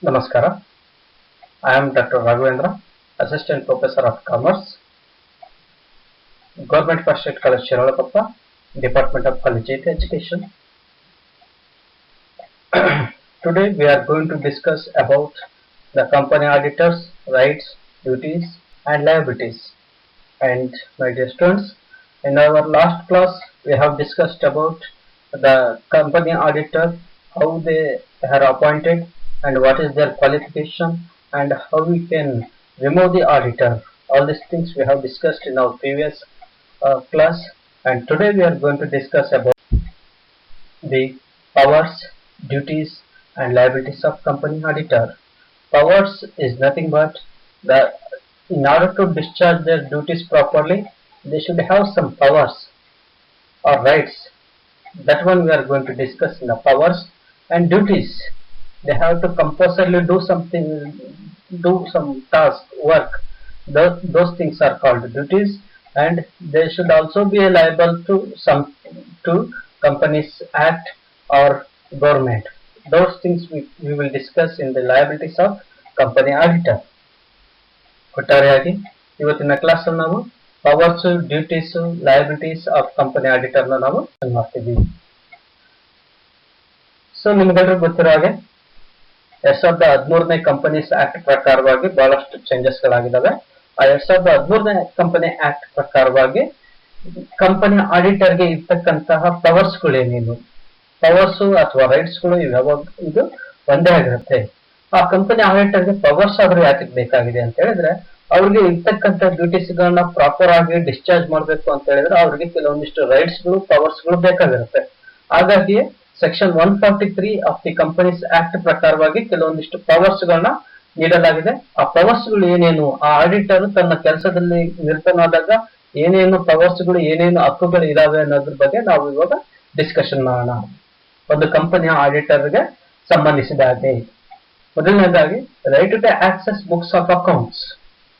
Namaskara. I am Dr. Raghavendra, Assistant Professor of Commerce, Government First State College, Shiralapapa, Department of Collegiate Education. Today we are going to discuss about the company auditors, rights, duties and liabilities. And my dear students, in our last class we have discussed about the company auditor, how they are appointed and what is their qualification and how we can remove the auditor. All these things we have discussed in our previous class, and today we are going to discuss about the powers, duties and liabilities of company auditor. Powers is nothing but the in order to discharge their duties properly, they should have some powers or rights. That one we are going to discuss in the powers. And duties. They have to compulsorily do something, do some task, work. Those things are called duties, and they should also be liable to companies act or government. Those things we will discuss in the liabilities of company auditor. ಒಟ್ಟಾರೆಯಾಗಿ ಇವತ್ತಿನ class ಅಲ್ಲಿ ನಾವು powers, duties, liabilities of company auditor ನಾವು ಮಾಡ್ತಿದ್ದೀವಿ. So ನಿಮ್ಗೆಲ್ಲರಿಗೂ ಗೊತ್ತಿರೋ ಹಾಗೆ 2013ನೇ companies act ಪ್ರಕಾರವಾಗಿ ಬಹಳಷ್ಟು ಚೇಂಜಸ್ ಗಳಾಗಿದ್ದಾವೆ. ಆ 2013ನೇ ಕಂಪನಿ ಆಕ್ಟ್ ಪ್ರಕಾರವಾಗಿ ಕಂಪನಿ ಆಡಿಟರ್ ಗೆ ಇರ್ತಕ್ಕಂತಹ ಪವರ್ಸ್ ಗಳೇನೇನು, ಪವರ್ಸ್ ಅಥವಾ ರೈಟ್ಸ್ ಗಳು ಇದು ಒಂದೇ ಆಗಿರುತ್ತೆ. ಆ ಕಂಪನಿ ಆಡಿಟರ್ ಗೆ ಪವರ್ಸ್ ಆದ್ರೂ ಯಾಕೆ ಬೇಕಾಗಿದೆ ಅಂತ ಹೇಳಿದ್ರೆ, ಅವ್ರಿಗೆ ಇರ್ತಕ್ಕಂಥ ಡ್ಯೂಟೀಸ್ ಗಳನ್ನ ಪ್ರಾಪರ್ ಆಗಿ ಡಿಸ್ಚಾರ್ಜ್ ಮಾಡಬೇಕು ಅಂತ ಹೇಳಿದ್ರೆ ಅವ್ರಿಗೆ ಕೆಲವೊಂದಿಷ್ಟು ರೈಟ್ಸ್ ಗಳು, ಪವರ್ಸ್ ಗಳು ಬೇಕಾಗಿರುತ್ತೆ. ಹಾಗಾಗಿ section 143 of the companies act ಪ್ರಕಾರವಾಗಿ ಕೆಲವೊಂದಿಷ್ಟು ಪವರ್ಸ್ ಗಳನ್ನ ನೀಡಲಾಗಿದೆ. ಆ ಪವರ್ಸ್ ಗಳು ಏನೇನು, ಆ ಆಡಿಟರ್ ತನ್ನ ಕೆಲಸದಲ್ಲಿ ನಿರತನಾದಾಗ ಏನೇನು ಪವರ್ಸ್ ಗಳು, ಏನೇನು ಹಕ್ಕುಗಳು ಇದಾವೆ ಅನ್ನೋದ್ರ ಬಗ್ಗೆ ನಾವು ಇವಾಗ ಡಿಸ್ಕಷನ್ ಮಾಡೋಣ. ಒಂದು ಕಂಪನಿಯ ಆಡಿಟರ್ ಗೆ ಸಂಬಂಧಿಸಿದ ಹಾಗೆ ಮೊದಲನೇದಾಗಿ right to access books of accounts.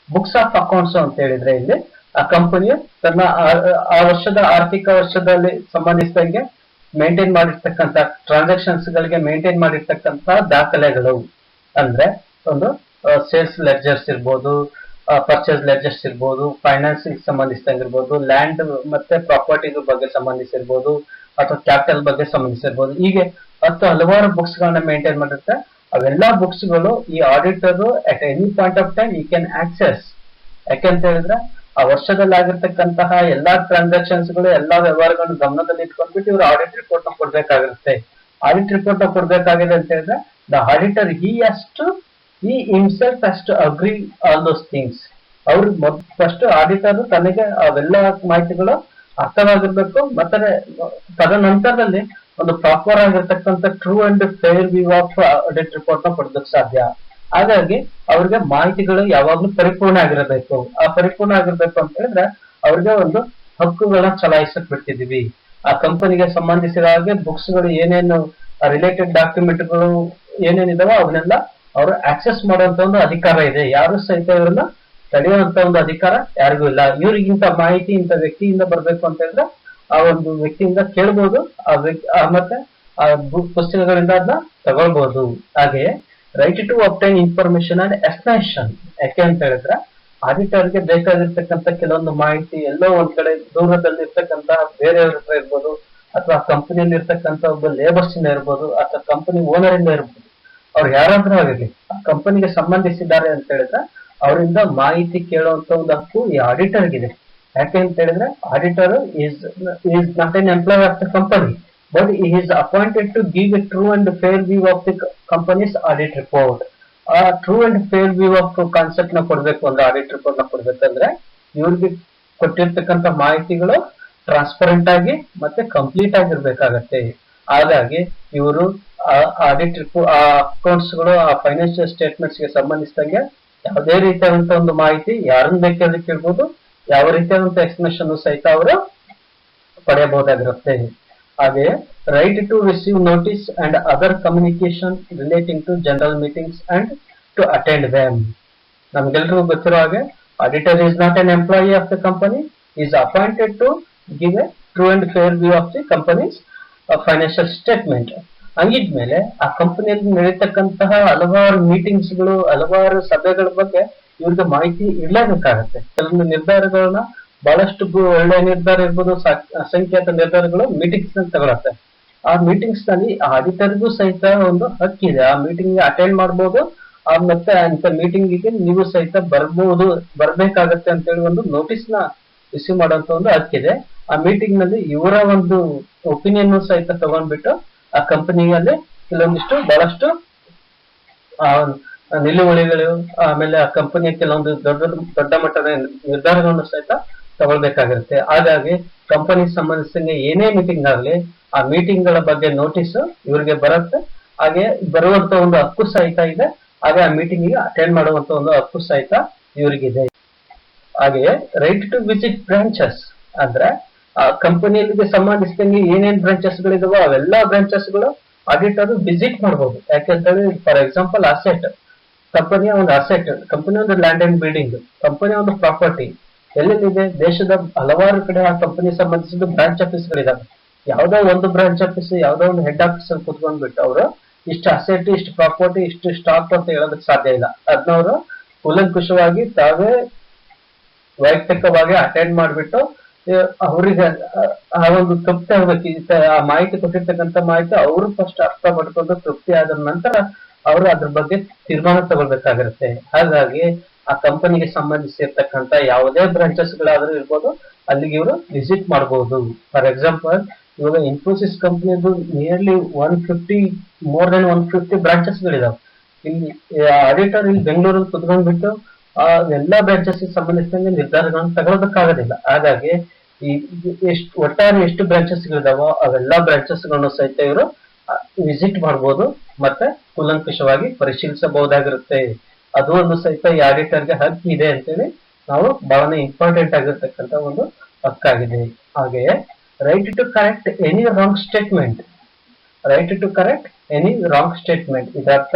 Books of accounts ಅಂತ ಹೇಳಿದ್ರೆ ಇಲ್ಲಿ ಆ ಕಂಪನಿಯು ತನ್ನ ಆ ವರ್ಷದ ಆರ್ಥಿಕ ವರ್ಷದಲ್ಲಿ ಸಂಬಂಧಿಸಿದಂಗೆ ಮೇಂಟೈನ್ ಮಾಡಿರ್ತಕ್ಕಂಥ ಟ್ರಾನ್ಸಾಕ್ಷನ್ಸ್ ಗಳಿಗೆ ಮೇಂಟೈನ್ ಮಾಡಿರ್ತಕ್ಕಂಥ ದಾಖಲೆಗಳು. ಅಂದ್ರೆ ಒಂದು ಸೇಲ್ಸ್ ಲೆಡ್ಜರ್ಸ್ ಇರ್ಬೋದು, ಪರ್ಚೇಸ್ ಲೆಡ್ಜರ್ಸ್ ಇರ್ಬೋದು, ಫೈನಾನ್ಸ್ ಸಂಬಂಧಿಸಿದಂಗಿರ್ಬೋದು, ಲ್ಯಾಂಡ್ ಮತ್ತೆ ಪ್ರಾಪರ್ಟಿ ಬಗ್ಗೆ ಸಂಬಂಧಿಸಿರ್ಬೋದು, ಅಥವಾ ಕ್ಯಾಪಿಟಲ್ ಬಗ್ಗೆ ಸಂಬಂಧಿಸಿರ್ಬೋದು. ಹೀಗೆ ಹಲವಾರು ಬುಕ್ಸ್ ಗಳನ್ನ ಮೇಂಟೈನ್ ಮಾಡಿರುತ್ತೆ. ಅವೆಲ್ಲಾ ಬುಕ್ಸ್ ಗಳು ಈ auditor at any point of time ಈ ಕ್ಯಾನ್ ಆಕ್ಸೆಸ್. ಯಾಕೆಂತ ಹೇಳಿದ್ರೆ ಆ ವರ್ಷದಲ್ಲಿ ಆಗಿರ್ತಕ್ಕಂತಹ ಎಲ್ಲಾ ಟ್ರಾನ್ಸಾಕ್ಷನ್ಸ್ ಗಳು, ಎಲ್ಲಾ ವ್ಯವಹಾರಗಳನ್ನು ಗಮನದಲ್ಲಿ ಇಟ್ಕೊಂಡ್ಬಿಟ್ಟು ಇವರು ಆಡಿಟ್ ರಿಪೋರ್ಟ್ ನ ಕೊಡ್ಬೇಕಾಗಿರುತ್ತೆ. ಆಡಿಟ್ ರಿಪೋರ್ಟ್ ನ ಕೊಡ್ಬೇಕಾಗಿದೆ ಅಂತ ಹೇಳಿದ್ರೆ the auditor he himself has to agree all those things. ಅವ್ರು ಫಸ್ಟ್ ಆಡಿಟರ್ ತನಗೆ ಅವೆಲ್ಲ ಮಾಹಿತಿಗಳು ಅರ್ಥವಾಗಿರ್ಬೇಕು, ಮತ್ತೆ ತದನಂತರದಲ್ಲಿ ಒಂದು ಪ್ರಾಪರ್ ಆಗಿರ್ತಕ್ಕಂಥ true and fair view of audit report ನ ಕೊಡೋದಕ್ಕೆ ಸಾಧ್ಯ. ಹಾಗಾಗಿ ಅವ್ರಿಗೆ ಮಾಹಿತಿಗಳು ಯಾವಾಗ್ಲೂ ಪರಿಪೂರ್ಣ ಆಗಿರಬೇಕು. ಆ ಪರಿಪೂರ್ಣ ಆಗಿರ್ಬೇಕು ಅಂತ ಹೇಳಿದ್ರೆ ಅವ್ರಿಗೆ ಒಂದು ಹಕ್ಕುಗಳನ್ನ ಚಲಾಯಿಸಕ್ ಬಿಡ್ತಿದೀವಿ. ಆ ಕಂಪನಿಗೆ ಸಂಬಂಧಿಸಿದ ಹಾಗೆ ಬುಕ್ಸ್ ಗಳು ಏನೇನು ರಿಲೇಟೆಡ್ ಡಾಕ್ಯುಮೆಂಟ್ ಗಳು ಏನೇನಿದಾವೋ ಅವನ್ನೆಲ್ಲ ಅವರು ಆಕ್ಸೆಸ್ ಮಾಡುವಂತ ಒಂದು ಅಧಿಕಾರ ಇದೆ. ಯಾರು ಸಹಿತ ಇವ್ರನ್ನ ತಡೆಯುವಂತ ಒಂದು ಅಧಿಕಾರ ಯಾರಿಗೂ ಇಲ್ಲ. ಇವ್ರಿಗಿಂತ ಮಾಹಿತಿ ಇಂಥ ವ್ಯಕ್ತಿಯಿಂದ ಬರ್ಬೇಕು ಅಂತ ಹೇಳಿದ್ರೆ ಆ ಒಂದು ವ್ಯಕ್ತಿಯಿಂದ ಕೇಳ್ಬೋದು, ಮತ್ತೆ ಆ ಪುಸ್ತಕಗಳಿಂದ ಅದನ್ನ ತಗೊಳ್ಬಹುದು. ಹಾಗೆ right to obtain information and explanation. ಯಾಕೆ ಅಂತ ಹೇಳಿದ್ರೆ ಆಡಿಟರ್ಗೆ ಬೇಕಾಗಿರ್ತಕ್ಕಂಥ ಕೆಲವೊಂದು ಮಾಹಿತಿ ಎಲ್ಲೋ ಒಂದ್ ಕಡೆ ದೂರದಲ್ಲಿ ಇರ್ತಕ್ಕಂಥ ಬೇರೆಯವ್ರ ಹತ್ರ ಇರ್ಬೋದು, ಅಥವಾ ಕಂಪನಿಯಲ್ಲಿ ಇರ್ತಕ್ಕಂಥ ಒಬ್ಬ ಲೇಬರ್ಸ್ ಇಂದ ಇರ್ಬೋದು, ಅಥವಾ ಕಂಪನಿ ಓನರ್ ಇಂದ ಇರ್ಬೋದು. ಅವ್ರು ಯಾರಾದ್ರೂ ಆಗಿರ್ಲಿ, ಆ ಕಂಪನಿಗೆ ಸಂಬಂಧಿಸಿದ್ದಾರೆ ಅಂತ ಹೇಳಿದ್ರೆ ಅವರಿಂದ ಮಾಹಿತಿ ಕೇಳುವಂತ ಒಂದು ಹಕ್ಕು ಈ ಆಡಿಟರ್ಗಿದೆ. ಯಾಕೆ ಅಂತ ಹೇಳಿದ್ರೆ auditor is not an employee of the company, but he is appointed to give a true and fair view of the company's audit report. ಆ true and fair view of concept ನ ಕೊಡ್ಬೇಕು ಅಂದ್ರೆ, ಆಡಿಟ್ ರಿಪೋರ್ಟ್ ನ ಕೊಡ್ಬೇಕಂದ್ರೆ ಇವ್ರಿಗೆ ಕೊಟ್ಟಿರ್ತಕ್ಕಂಥ ಮಾಹಿತಿಗಳು transparent ಆಗಿ ಮತ್ತೆ ಕಂಪ್ಲೀಟ್ ಆಗಿರ್ಬೇಕಾಗತ್ತೆ. ಹಾಗಾಗಿ ಇವರು ಆಡಿಟ್ ರಿಪೋರ್ಟ್, ಆ ಅಕೌಂಟ್ಸ್ ಗಳು, ಆ ಫೈನಾನ್ಷಿಯಲ್ ಸ್ಟೇಟ್ಮೆಂಟ್ಸ್ ಗೆ ಸಂಬಂಧಿಸಿದಂಗೆ ಯಾವುದೇ ರೀತಿಯಾದಂತ ಒಂದು ಮಾಹಿತಿ ಯಾರನ್ನ ಬೇಕಾದ್ರೆ ಕೇಳ್ಬೋದು, ಯಾವ ರೀತಿಯಾದಂತ ಎಕ್ಸ್ಪ್ಲನೇಷನ್ ಸಹಿತ ಅವರು ಪಡೆಯಬಹುದಾಗಿರುತ್ತೆ. ಹಾಗೆ right to receive notice and other communication relating to general meetings and to attend them. ನಮ್ಗೆಲ್ರಿಗೂ ಗೊತ್ತಿರೋ ಹಾಗೆ auditor is not an employee of the company, is appointed to give a true and fair view of the company's financial statement. ಹಂಗಿದ್ಮೇಲೆ ಆ ಕಂಪನಿಯಲ್ಲಿ ನಡೀತಕ್ಕಂತಹ ಹಲವಾರು ಮೀಟಿಂಗ್ಸ್ಗಳು, ಹಲವಾರು ಸಭೆಗಳ ಬಗ್ಗೆ ಇವ್ರಿಗೆ ಮಾಹಿತಿ ಇರ್ಲೇಬೇಕಾಗತ್ತೆ. ಕೆಲವೊಂದು ನಿರ್ಧಾರಗಳನ್ನ ಬಹಳಷ್ಟು ಒಳ್ಳೆ ನಿರ್ಧಾರ ಇರ್ಬೋದು, ಅಸಂಖ್ಯಾತ ನಿರ್ಧಾರಗಳು ಮೀಟಿಂಗ್ಸ್ ನಲ್ಲಿ ತಗೊಳತ್ತೆ. ಆ ಮೀಟಿಂಗ್ಸ್ ನಲ್ಲಿ ಆಡಿಟರ್ಗೂ ಸಹಿತ ಒಂದು ಹಕ್ಕಿದೆ. ಆ ಮೀಟಿಂಗ್ ಅಟೆಂಡ್ ಮಾಡ್ಬೋದು, ಮತ್ತೆ ಅಂತ ಮೀಟಿಂಗಿಗೆ ನೀವು ಸಹಿತ ಬರ್ಬೇಕಾಗತ್ತೆ ಅಂತ ಹೇಳಿ ಒಂದು ನೋಟಿಸ್ ನ ಇಶ್ಯೂ ಮಾಡುವಂತ ಒಂದು ಹಕ್ಕಿದೆ. ಆ ಮೀಟಿಂಗ್ ನಲ್ಲಿ ಇವರ ಒಂದು ಒಪಿನಿಯನ್ ಸಹಿತ ತಗೊಂಡ್ಬಿಟ್ಟು ಆ ಕಂಪನಿಯಲ್ಲಿ ಕೆಲವೊಂದಿಷ್ಟು ಬಹಳಷ್ಟು ಆ ನಿಲುವಳಿಗಳು, ಆಮೇಲೆ ಆ ಕಂಪನಿಯ ಕೆಲವೊಂದು ದೊಡ್ಡ ಮಟ್ಟದ ನಿರ್ಧಾರಗಳನ್ನು ಸಹಿತ ತಗೊಳ್ಬೇಕಾಗಿರುತ್ತೆ. ಹಾಗಾಗಿ ಕಂಪನಿ ಸಂಬಂಧಿಸಿದಂಗೆ ಏನೇ ಮೀಟಿಂಗ್ ಆಗಲಿ ಆ ಮೀಟಿಂಗ್ ಗಳ ಬಗ್ಗೆ ನೋಟಿಸ್ ಇವರಿಗೆ ಬರುತ್ತೆ. ಹಾಗೆ ಬರುವಂತ ಒಂದು ಹಕ್ಕು ಸಹಿತ ಇದೆ. ಹಾಗೆ ಆ ಮೀಟಿಂಗ್ ಗೆ ಅಟೆಂಡ್ ಮಾಡುವಂತ ಒಂದು ಹಕ್ಕು ಸಹಿತ ಇವರಿಗಿದೆ. ಹಾಗೆಯೇ ರೈಟ್ ಟು ವಿಸಿಟ್ ಬ್ರಾಂಚಸ್ ಅಂದ್ರೆ ಆ ಕಂಪನಿಯಲ್ಲಿ ಸಂಬಂಧಿಸಿದಂಗೆ ಏನೇನ್ ಬ್ರಾಂಚಸ್ ಗಳಿದಾವೋ ಅವೆಲ್ಲಾ ಬ್ರಾಂಚಸ್ ಗಳು ಆಡಿಟರ್ ವಿಸಿಟ್ ಮಾಡಬಹುದು. ಯಾಕೆಂತೇಳಿ ಫಾರ್ ಎಕ್ಸಾಂಪಲ್ ಅಸೆಟ್, ಕಂಪನಿಯ ಒಂದು ಅಸೆಟ್, ಕಂಪನಿ ಒಂದು ಲ್ಯಾಂಡ್ ಅಂಡ್ ಬಿಲ್ಡಿಂಗ್, ಕಂಪನಿಯ ಒಂದು ಪ್ರಾಪರ್ಟಿ ಎಲ್ಲೆಲ್ಲಿದೆ, ದೇಶದ ಹಲವಾರು ಕಡೆ ಆ ಕಂಪನಿ ಸಂಬಂಧಿಸಿದ ಬ್ರಾಂಚ್ ಆಫೀಸ್ ಗಳಿದಾವೆ. ಯಾವ್ದೋ ಒಂದು ಬ್ರಾಂಚ್ ಆಫೀಸ್, ಯಾವ್ದೋ ಒಂದು ಹೆಡ್ ಆಫೀಸ್ ಅಲ್ಲಿ ಕುತ್ಕೊಂಡ್ಬಿಟ್ಟು ಅವರು ಇಷ್ಟು ಅಸೆಟ್, ಇಷ್ಟು ಪ್ರಾಪರ್ಟಿ, ಇಷ್ಟು ಸ್ಟಾಕ್ ಅಂತ ಹೇಳೋದಕ್ಕೆ ಸಾಧ್ಯ ಇಲ್ಲ. ಅದನ್ನವರು ಕೂಲಂಕುಷವಾಗಿ ತಾವೇ ವೈಯಕ್ತಿಕವಾಗಿ ಅಟೆಂಡ್ ಮಾಡಿಬಿಟ್ಟು ಅವರಿಗೆ ಆ ಒಂದು ತೃಪ್ತಿ ಆಗ್ಬೇಕು. ಆ ಮಾಹಿತಿ ಕೊಟ್ಟಿರ್ತಕ್ಕಂಥ ಮಾಹಿತಿ ಅವರು ಫಸ್ಟ್ ಅರ್ಥ ಮಾಡ್ಕೊಂಡು ತೃಪ್ತಿ ಆದ ನಂತರ ಅವರು ಅದ್ರ ಬಗ್ಗೆ ತೀರ್ಮಾನ ತಗೊಳ್ಬೇಕಾಗಿರುತ್ತೆ. ಹಾಗಾಗಿ ಆ ಕಂಪನಿಗೆ ಸಂಬಂಧಿಸಿರ್ತಕ್ಕಂಥ ಯಾವುದೇ ಬ್ರಾಂಚಸ್ ಗಳಾದ್ರೂ ಇರ್ಬೋದು, ಅಲ್ಲಿಗೆ ಇವರು ವಿಸಿಟ್ ಮಾಡಬಹುದು. ಫಾರ್ ಎಕ್ಸಾಂಪಲ್ ಇವಾಗ ಇನ್ಫೋಸಿಸ್ ಕಂಪನಿದು ನಿಯರ್ಲಿ 150 ಮೋರ್ ದೆನ್ 150 ಬ್ರಾಂಚಸ್ ಗಳಿದಾವೆ. ಇಲ್ಲಿ ಆಡಿಟರ್ ಇಲ್ಲಿ ಬೆಂಗಳೂರಲ್ಲಿ ಕುತ್ಕೊಂಡ್ಬಿಟ್ಟು ಆ ಎಲ್ಲಾ ಬ್ರಾಂಚಸ್ ಸಂಬಂಧಿಸಿದಂಗೆ ನಿರ್ಧಾರಗಳನ್ನು ತಗೊಳ್ಳೋದಕ್ಕಾಗೋದಿಲ್ಲ. ಹಾಗಾಗಿ ಒಟ್ಟಾರೆ ಎಷ್ಟು ಬ್ರಾಂಚಸ್ ಗಳಿದಾವೋ ಅವೆಲ್ಲಾ ಬ್ರಾಂಚಸ್ ಗಳನ್ನು ಸಹಿತ ಇವರು ವಿಸಿಟ್ ಮಾಡಬಹುದು, ಮತ್ತೆ ಕೂಲಂಕುಷವಾಗಿ ಪರಿಶೀಲಿಸಬಹುದಾಗಿರುತ್ತೆ. ಅದು ಒಂದು ಸಹಿತ ಈ ಆಡಿಟರ್ಗೆ ಹಕ್ಕು ಇದೆ ಅಂತೇಳಿ ನಾವು ಬಹಳ ಇಂಪಾರ್ಟೆಂಟ್ ಆಗಿರ್ತಕ್ಕಂಥ ಒಂದು ಹಕ್ಕಾಗಿದೆ. ಹಾಗೆಯೇ right to correct any wrong statement. Right to correct any wrong statement ಇದರ್ಥ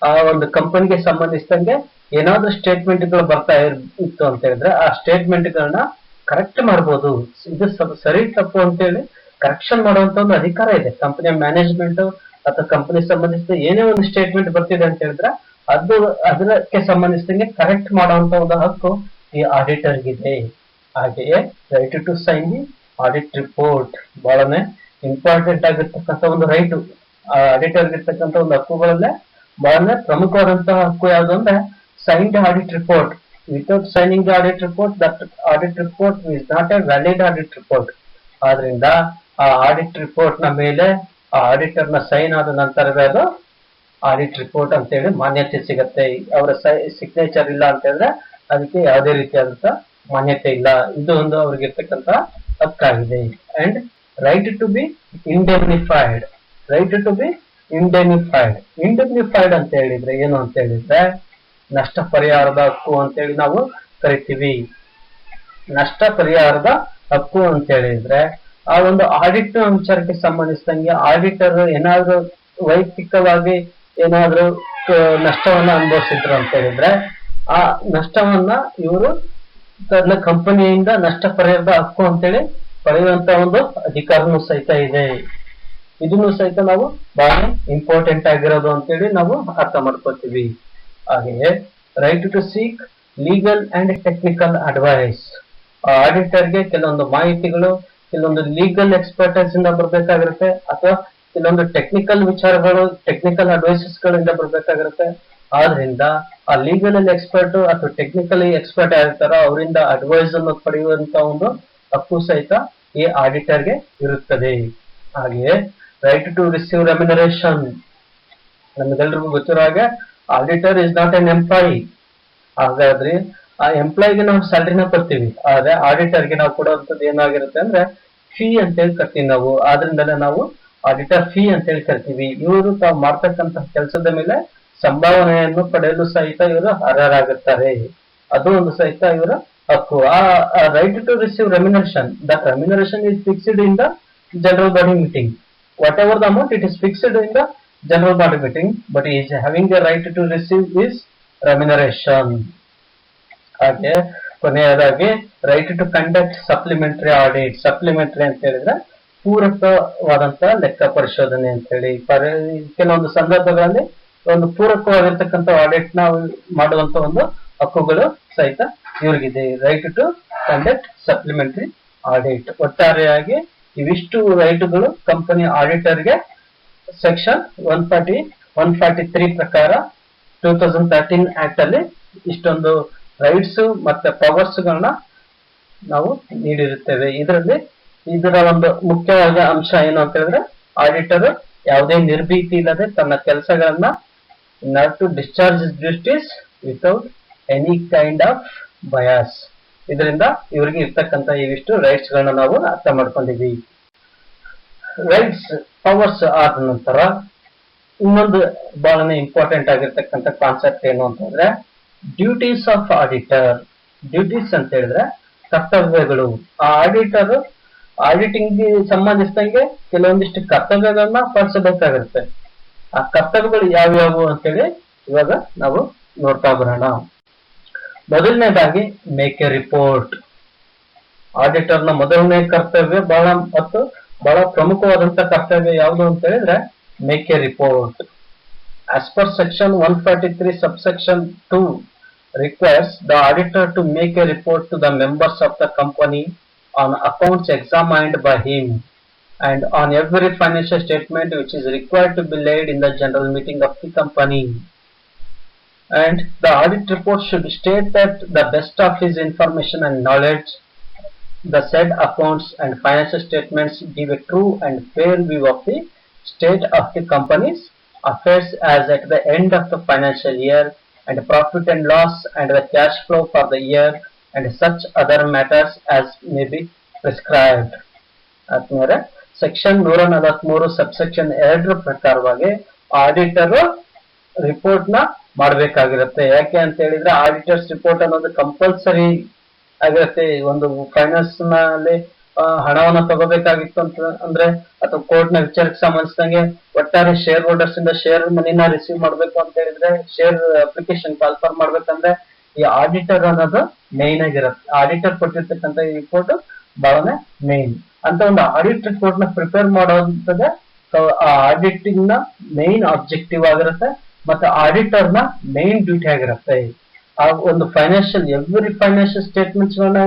ಆ ಒಂದು ಕಂಪನಿಗೆ ಸಂಬಂಧಿಸಿದಂಗೆ ಏನಾದ್ರೂ ಸ್ಟೇಟ್ಮೆಂಟ್ ಗಳು ಬರ್ತಾ ಇತ್ತು ಅಂತ ಹೇಳಿದ್ರೆ ಆ ಸ್ಟೇಟ್ಮೆಂಟ್ ಗಳನ್ನ ಕರೆಕ್ಟ್ ಮಾಡಬಹುದು. ಇದು ಸರಿ ತಪ್ಪು ಅಂತೇಳಿ ಕರೆಕ್ಷನ್ ಮಾಡುವಂತ ಒಂದು ಅಧಿಕಾರ ಇದೆ ಕಂಪನಿಯ ಮ್ಯಾನೇಜ್ಮೆಂಟ್ ಅಥವಾ ಕಂಪನಿ ಸಂಬಂಧಿಸಿದ ಏನೇ ಒಂದು ಸ್ಟೇಟ್ಮೆಂಟ್ ಬರ್ತಿದೆ ಅಂತ ಹೇಳಿದ್ರೆ ಅದಕ್ಕೆ ಸಂಬಂಧಿಸಿದಂಗೆ ಕರೆಕ್ಟ್ ಮಾಡುವಂತ ಒಂದು ಹಕ್ಕು ಈ ಆಡಿಟರ್ಗಿದೆ. ಹಾಗೆಯೇ right to sign the audit report ಬಹಳನೇ ಇಂಪಾರ್ಟೆಂಟ್ ಆಗಿರ್ತಕ್ಕಂಥ ಒಂದು ರೈಟ್. ಆಡಿಟರ್ ಇರ್ತಕ್ಕಂಥ ಒಂದು ಹಕ್ಕುಗಳಲ್ಲೇ ಬಹಳ ಪ್ರಮುಖವಾದಂತಹ ಹಕ್ಕು ಯಾವುದು ಅಂದ್ರೆ sign the audit report. Without signing the audit report that audit report is not a valid audit report. ಆದ್ರಿಂದ ಆ ಆಡಿಟ್ ರಿಪೋರ್ಟ್ ನ ಮೇಲೆ ಆ ಆಡಿಟರ್ ನ ಸೈನ್ ಆದ ನಂತರವೇ ಅದು ಆಡಿಟ್ ರಿಪೋರ್ಟ್ ಅಂತ ಹೇಳಿ ಮಾನ್ಯತೆ ಸಿಗತ್ತೆ. ಅವರ ಸಿಗ್ನೇಚರ್ ಇಲ್ಲ ಅಂತ ಹೇಳಿದ್ರೆ ಅದಕ್ಕೆ ಯಾವುದೇ ರೀತಿಯಾದಂತ ಮಾನ್ಯತೆ ಇಲ್ಲ. ಇದು ಒಂದು ಅವ್ರಿಗೆ ಇರ್ತಕ್ಕಂತ ಹಕ್ಕಾಗಿದೆ. And right to be indemnified. Right to be indemnified. Indemnified ಅಂತ ಹೇಳಿದ್ರೆ ಏನು ಅಂತ ಹೇಳಿದ್ರೆ ನಷ್ಟ ಪರಿಹಾರದ ಹಕ್ಕು ಅಂತೇಳಿ ನಾವು ಕರಿತೀವಿ. ನಷ್ಟ ಪರಿಹಾರದ ಹಕ್ಕು ಅಂತ ಹೇಳಿದ್ರೆ ಆ ಒಂದು ಆಡಿಟ್ ವಿಚಾರಕ್ಕೆ ಸಂಬಂಧಿಸಿದಂಗೆ ಆಡಿಟರ್ ಏನಾದ್ರೂ ವೈಯಕ್ತಿಕವಾಗಿ ಏನಾದ್ರೂ ನಷ್ಟವನ್ನ ಅನುಭವಿಸಿದ್ರು ಅಂತ ಹೇಳಿದ್ರೆ ಆ ನಷ್ಟವನ್ನ ಇವರು ತನ್ನ ಕಂಪನಿಯಿಂದ ನಷ್ಟ ಪರಿಹಾರದ ಹಕ್ಕು ಅಂತೇಳಿ ಪಡೆಯುವಂತ ಒಂದು ಅಧಿಕಾರನೂ ಸಹಿತ ಇದೆ. ಇದನ್ನು ಸಹಿತ ನಾವು ಬಹಳ ಇಂಪಾರ್ಟೆಂಟ್ ಆಗಿರೋದು ಅಂತೇಳಿ ನಾವು ಅರ್ಥ ಮಾಡ್ಕೋತೀವಿ. ಹಾಗೆಯೇ right to seek legal and technical advice. ಆಡಿಟರ್ಗೆ ಕೆಲವೊಂದು ಮಾಹಿತಿಗಳು ಕೆಲವೊಂದು ಲೀಗಲ್ ಎಕ್ಸ್ಪರ್ಟೈಸ್ ಇಂದ ಬರ್ಬೇಕಾಗಿರುತ್ತೆ, ಅಥವಾ ಕೆಲವೊಂದು ಟೆಕ್ನಿಕಲ್ ವಿಚಾರಗಳು ಟೆಕ್ನಿಕಲ್ ಅಡ್ವೈಸಸ್ ಗಳಿಂದ ಬರ್ಬೇಕಾಗಿರುತ್ತೆ. ಆದ್ರಿಂದ ಆ ಲೀಗಲ್ ಎಕ್ಸ್ಪರ್ಟ್ ಅಥವಾ ಟೆಕ್ನಿಕಲಿ ಎಕ್ಸ್ಪರ್ಟ್ ಆಗಿರ್ತಾರ ಅವರಿಂದ ಅಡ್ವೈಸ್ ಅನ್ನು ಪಡೆಯುವಂತ ಒಂದು ಹಕ್ಕು ಸಹಿತ ಈ ಆಡಿಟರ್ಗೆ ಇರುತ್ತದೆ. ಹಾಗೆಯೇ ರೈಟ್ ಟು ರಿಸೀವ್ ರೆಮ್ಯುನರೇಷನ್. ನಮಗೆಲ್ರಿಗೂ ಗೊತ್ತಿರೋ ಹಾಗೆ auditor is not an employee. ಹಾಗಾದ್ರೆ ಆ ಎಂಪ್ಲಾಯಿಗೆ ನಾವು ಸ್ಯಾಲರಿನ ಕೊಡ್ತೀವಿ, ಆದ್ರೆ ಆಡಿಟರ್ಗೆ ನಾವು ಕೊಡುವಂತದ್ದು ಏನಾಗಿರುತ್ತೆ ಅಂದ್ರೆ ಫೀ ಅಂತ ಹೇಳಿ ಕರ್ತೀವಿ ನಾವು. ಆದ್ರಿಂದಲೇ ನಾವು ಆಡಿಟರ್ ಫೀ ಅಂತ ಹೇಳಿ ಕರಿತೀವಿ. ಇವರು ತಾವು ಮಾಡ್ತಕ್ಕಂತಹ ಕೆಲಸದ ಮೇಲೆ ಸಂಭಾವನೆಯನ್ನು ಪಡೆಯಲು ಸಹಿತ ಇವರು ಅರ್ಹರಾಗುತ್ತಾರೆ. ಅದು ಒಂದು ಸಹಿತ ಇವರ ಹಕ್ಕು. ಆ right to receive remuneration. That remuneration is fixed in the general body meeting. Whatever the amount it is fixed in the general body meeting, but is having the right to receive is remuneration. ಹಾಗೆ ಕೊನೆಯದಾಗಿ right to conduct supplementary audit. Supplementary ಅಂತ ಹೇಳಿದ್ರೆ ಪೂರಕವಾದಂತ ಲೆಕ್ಕ ಪರಿಶೋಧನೆ ಅಂತ ಹೇಳಿ ಕೆಲವೊಂದು ಸಂದರ್ಭಗಳಲ್ಲಿ ಒಂದು ಪೂರಕವಾಗಿರ್ತಕ್ಕಂಥ ಆಡಿಟ್ ನ ಮಾಡುವಂತ ಒಂದು ಹಕ್ಕುಗಳು ಸಹಿತ ಇವ್ರಿಗಿದೆ. Right to conduct supplementary audit. ಒಟ್ಟಾರೆಯಾಗಿ ಇವಿಷ್ಟು ರೈಟ್ಗಳು ಕಂಪನಿ ಆಡಿಟರ್ಗೆ ಸೆಕ್ಷನ್ 143 ಪ್ರಕಾರ 2013 ಆಕ್ಟ್ ಅಲ್ಲಿ ಇಷ್ಟೊಂದು ರೈಟ್ಸ್ ಮತ್ತೆ ಪವರ್ಸ್ ಗಳನ್ನ ನಾವು ನೀಡಿರುತ್ತೇವೆ. ಇದರ ಒಂದು ಮುಖ್ಯವಾದ ಅಂಶ ಏನು ಅಂತ ಹೇಳಿದ್ರೆ, ಆಡಿಟರ್ ಯಾವುದೇ ನಿರ್ಭೀತಿ ಇಲ್ಲದೆ ತನ್ನ ಕೆಲಸಗಳನ್ನ not to discharge duties without any kind of bias. ಇದರಿಂದ ಇವರಿಗೆ ಇರ್ತಕ್ಕಂಥ ಇವಿಷ್ಟು ರೈಟ್ಸ್ ಗಳನ್ನ ನಾವು ಅರ್ಥ ಮಾಡ್ಕೊಂಡಿದ್ವಿ. ರೈಟ್ಸ್ ಪವರ್ಸ್ ಆದ ನಂತರ ಇನ್ನೊಂದು ಬಹಳನೇ ಇಂಪಾರ್ಟೆಂಟ್ ಆಗಿರ್ತಕ್ಕಂಥ ಕಾನ್ಸೆಪ್ಟ್ ಏನು ಅಂತಂದ್ರೆ, ಡ್ಯೂಟೀಸ್ ಆಫ್ ಆಡಿಟರ್. ಡ್ಯೂಟೀಸ್ ಅಂತ ಹೇಳಿದ್ರೆ ಕರ್ತವ್ಯಗಳು. ಆ ಆಡಿಟರ್ ಆಡಿಟಿಂಗ್ ಸಂಬಂಧಿಸಿದಂಗೆ ಕೆಲವೊಂದಿಷ್ಟು ಕರ್ತವ್ಯಗಳನ್ನ ಪಾಲಿಸಬೇಕಾಗಿರುತ್ತೆ. ಆ ಕರ್ತವ್ಯಗಳು ಯಾವ್ಯಾವು ಅಂತೇಳಿ ಇವಾಗ ನಾವು ನೋಡ್ತಾ ಬರೋಣ. ಮೊದಲನೇದಾಗಿ ಮೇಕ್ ಎ ರಿಪೋರ್ಟ್. ಆಡಿಟರ್ ನ ಮೊದಲನೇ ಕರ್ತವ್ಯ ಬಹಳ ಪ್ರಮುಖವಾದಂತ ಕರ್ತವ್ಯ ಯಾವುದು ಅಂತ ಹೇಳಿದ್ರೆ make A report. As per section 143 subsection 2 requires the auditor to make a report to the members of the company on accounts examined by him and on every financial statement which is required to be laid in the general meeting of the company. And the audit report should state that the best of his information and knowledge, the said accounts and financial statements give a true and fair view of the state of the company's affairs as at the end of the financial year, and profit and loss and the cash flow for the year, and such other matters as may be prescribed. ಆದ್ಮೇಲೆ section 143 subsection 2 ಪ್ರಕಾರವಾಗಿ auditor report ನ ಮಾಡಬೇಕಾಗಿರುತ್ತೆ. ಯಾಕೆ ಅಂತ ಹೇಳಿದ್ರೆ auditors report ಅನ್ನೋದು compulsory ಆಗಿರುತ್ತೆ. ಒಂದು finance ನಲ್ಲಿ ಹಣವನ್ನು ತಗೋಬೇಕಾಗಿತ್ತು ಅಂತ ಅಂದ್ರೆ, ಅಥವಾ ಕೋರ್ಟ್ ನ ವಿಚಾರಕ್ಕೆ ಸಂಬಂಧಿಸಿದಂಗೆ ಒಟ್ಟಾರೆ ಶೇರ್ ಹೋಲ್ಡರ್ಸ್ ಇಂದ ಶೇರ್ ಮನಿನ ರಿಸೀವ್ ಮಾಡ್ಬೇಕು ಅಂತ ಹೇಳಿದ್ರೆ, ಶೇರ್ ಅಪ್ಲಿಕೇಶನ್ ಕಾಲ್ಫರ್ ಮಾಡ್ಬೇಕಂದ್ರೆ ಈ ಆಡಿಟರ್ ಅನ್ನೋದು ಮೇನ್ ಆಗಿರುತ್ತೆ. ಆಡಿಟರ್ ಕೊಟ್ಟಿರ್ತಕ್ಕಂಥ ಈ ರಿಪೋರ್ಟ್ ಬಹಳನೇ ಮೇನ್ ಅಂತ. ಒಂದು ಆಡಿಟ್ ರಿಪೋರ್ಟ್ ನ ಪ್ರಿಪೇರ್ ಮಾಡೋದೇ ಆ ಆಡಿಟಿಂಗ್ ನ ಮೇನ್ ಆಬ್ಜೆಕ್ಟಿವ್ ಆಗಿರುತ್ತೆ, ಮತ್ತೆ ಆಡಿಟರ್ ನ ಮೇನ್ ಡ್ಯೂಟಿ ಆಗಿರುತ್ತೆ. ಆ ಒಂದು ಎವ್ರಿ ಫೈನಾನ್ಷಿಯಲ್ ಸ್ಟೇಟ್ಮೆಂಟ್ಸ್ ಗಳನ್ನ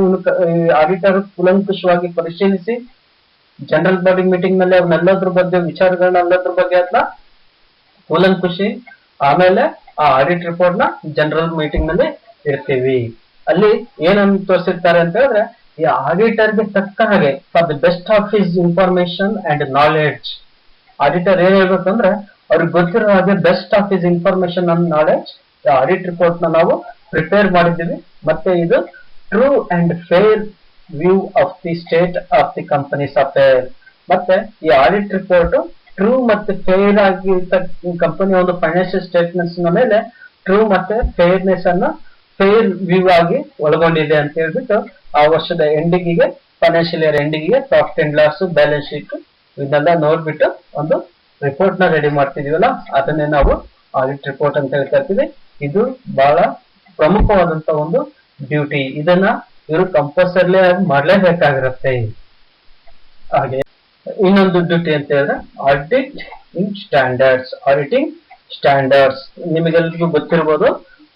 ಆಡಿಟರ್ ಕೂಲಂಕುಷವಾಗಿ ಪರಿಶೀಲಿಸಿ ಜನರಲ್ ಬಾಡಿ ಮೀಟಿಂಗ್ ನಲ್ಲಿ ಅವನ್ನೆಲ್ಲದ್ರ ಬಗ್ಗೆ ವಿಚಾರಗಳನ್ನೆಲ್ಲದ್ರ ಬಗ್ಗೆ ಅದನ್ನ ಕೂಲಂಕುಷಿ ಆಮೇಲೆ ಆ ಆಡಿಟ್ ರಿಪೋರ್ಟ್ ನ ಜನರಲ್ ಮೀಟಿಂಗ್ ನಲ್ಲಿ ಇರ್ತೀವಿ. ಅಲ್ಲಿ ಏನನ್ನು ತೋರಿಸಿರ್ತಾರೆ ಅಂತ ಹೇಳಿದ್ರೆ, ಈ ಆಡಿಟರ್ ಗೆ ತಕ್ಕ ಹಾಗೆ for the best of his information and knowledge, auditor ಏನ್ ಹೇಳ್ಬೇಕಂದ್ರೆ ಅವ್ರಿಗೆ ಗೊತ್ತಿರೋ ಹಾಗೆ best of his information and knowledge audit report ನ ನಾವು ಪ್ರಿಪೇರ್ ಮಾಡಿದ್ದೀವಿ. ಮತ್ತೆ ಇದು true and fair view of the state of the companies affair. ಮತ್ತೆ ಈ ಆಡಿಟ್ ರಿಪೋರ್ಟ್ ಟ್ರೂ ಮತ್ತೆ ಫೇರ್ ಆಗಿ ಕಂಪನಿ ಒಂದು ಫೈನಾನ್ಷಿಯಲ್ ಸ್ಟೇಟ್ಮೆಂಟ್ಸ್ ನ ಮೇಲೆ ಟ್ರೂ ಮತ್ತೆ ಫೇರ್ನೆಸ್ ಅನ್ನ ಫೇರ್ ವ್ಯೂ ಆಗಿ ಒಳಗೊಂಡಿದೆ ಅಂತ ಹೇಳ್ಬಿಟ್ಟು ಆ ವರ್ಷದ ಎಂಡಿಗೆ ಫೈನಾನ್ಷಿಯಲ್ ಇಯರ್ ಎಂಡಿಗೆ profit and loss, balance sheet ಇದನ್ನೆಲ್ಲ ನೋಡ್ಬಿಟ್ಟು ಒಂದು ರಿಪೋರ್ಟ್ ನ ರೆಡಿ ಮಾಡ್ತಿದೀವಲ್ಲ, ಅದನ್ನೇ ನಾವು ಆಡಿಟ್ ರಿಪೋರ್ಟ್ ಅಂತ ಹೇಳ್ತಾ ಇರ್ತೀವಿ. ಇದು ಬಹಳ ಪ್ರಮುಖವಾದಂತ ಒಂದು ಡ್ಯೂಟಿ. ಇದನ್ನ ಇವರು ಕಂಪಲ್ಸರಿ ಮಾಡಲೇಬೇಕಾಗಿರುತ್ತೆ. ಹಾಗೆ ಇನ್ನೊಂದು ಡ್ಯೂಟಿ ಅಂತ ಹೇಳಿದ್ರೆ ಆಡಿಟಿಂಗ್ ಸ್ಟ್ಯಾಂಡರ್ಡ್ಸ್. ಆಡಿಟಿಂಗ್ ಸ್ಟ್ಯಾಂಡರ್ಡ್ಸ್ ನಿಮಗೆಲ್ರಿಗೂ ಗೊತ್ತಿರಬಹುದು.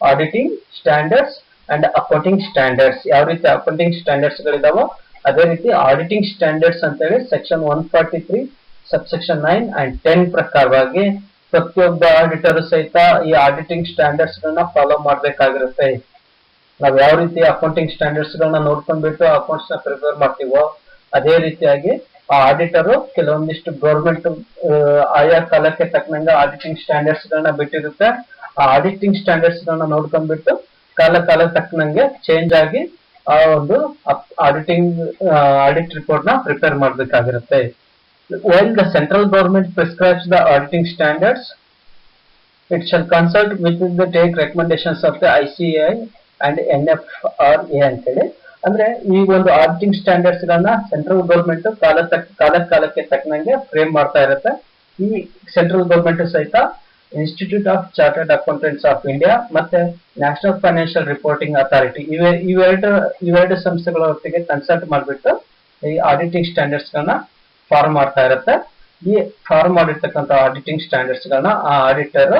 Auditing standards and accounting standards. ಯಾವ ರೀತಿ ಅಕೌಂಟಿಂಗ್ ಸ್ಟ್ಯಾಂಡರ್ಡ್ಸ್ ಗಳಿದಾವೋ ಅದೇ ರೀತಿ ಆಡಿಟಿಂಗ್ ಸ್ಟ್ಯಾಂಡರ್ಡ್ಸ್ ಅಂತ ಹೇಳಿ ಸೆಕ್ಷನ್ 143 ಸಬ್ಸೆಕ್ಷನ್ 9 and 10 ಪ್ರಕಾರವಾಗಿ ಪ್ರತಿಯೊಬ್ಬ ಆಡಿಟರ್ ಸಹಿತ ಈ ಆಡಿಟಿಂಗ್ ಸ್ಟ್ಯಾಂಡರ್ಡ್ಸ್ ಗಳನ್ನ ಫಾಲೋ ಮಾಡ್ಬೇಕಾಗಿರುತ್ತೆ. ನಾವ್ ಯಾವ ರೀತಿ ಅಕೌಂಟಿಂಗ್ ಸ್ಟ್ಯಾಂಡರ್ಡ್ಸ್ ಗಳನ್ನ ನೋಡ್ಕೊಂಡ್ಬಿಟ್ಟು ಅಕೌಂಟ್ಸ್ ನ ಪ್ರಿಪೇರ್ ಮಾಡ್ತೀವೋ ಅದೇ ರೀತಿಯಾಗಿ ಆ ಆಡಿಟರ್ ಕೆಲವೊಂದಿಷ್ಟು ಗೌರ್ಮೆಂಟ್ ಆಯಾ ಕಾಲಕ್ಕೆ ತಕ್ಕನಂಗೆ ಆಡಿಟಿಂಗ್ ಸ್ಟ್ಯಾಂಡರ್ಡ್ಸ್ ಗಳನ್ನ ಬಿಟ್ಟಿರುತ್ತೆ. ಆ ಆಡಿಟಿಂಗ್ ಸ್ಟ್ಯಾಂಡರ್ಡ್ಸ್ ಗಳನ್ನ ನೋಡ್ಕೊಂಡ್ಬಿಟ್ಟು ಕಾಲ ತಕ್ಕನಂಗೆ ಚೇಂಜ್ ಆಗಿ ಆ ಒಂದು ಆಡಿಟ್ ರಿಪೋರ್ಟ್ ನ prepare ಮಾಡ್ಬೇಕಾಗಿರುತ್ತೆ. While the central government prescribes the auditing standards, it shall consult with the take recommendations of the ICAI and NFRA ಅಂತೇಳಿ. ಅಂದ್ರೆ ಈ ಒಂದು ಆಡಿಟಿಂಗ್ ಸ್ಟ್ಯಾಂಡರ್ಡ್ಸ್ ಗಳನ್ನ ಸೆಂಟ್ರಲ್ ಗೌರ್ಮೆಂಟ್ ಕಾಲಕ್ಕೆ ತಕ್ಕನಂಗೆ ಫ್ರೇಮ್ ಮಾಡ್ತಾ ಇರುತ್ತೆ. ಈ ಸೆಂಟ್ರಲ್ ಗೌರ್ಮೆಂಟ್ ಸಹಿತ institute of chartered accountants of India ಮತ್ತೆ ನ್ಯಾಷನಲ್ ಫೈನಾನ್ಷಿಯಲ್ ರಿಪೋರ್ಟಿಂಗ್ ಅಥಾರಿಟಿ ಇವೆರಡು ಸಂಸ್ಥೆಗಳ ಒಟ್ಟಿಗೆ ಕನ್ಸಲ್ಟ್ ಮಾಡಿಬಿಟ್ಟು ಈ ಆಡಿಟಿಂಗ್ ಸ್ಟ್ಯಾಂಡರ್ಡ್ಸ್ ಗಳನ್ನ ಫಾರ್ಮ್ ಮಾಡ್ತಾ ಇರುತ್ತೆ. ಈ ಫಾರ್ಮ್ ಮಾಡಿರ್ತಕ್ಕಂಥ ಆಡಿಟಿಂಗ್ ಸ್ಟ್ಯಾಂಡರ್ಡ್ಸ್ ಗಳನ್ನ ಆ ಆಡಿಟರ್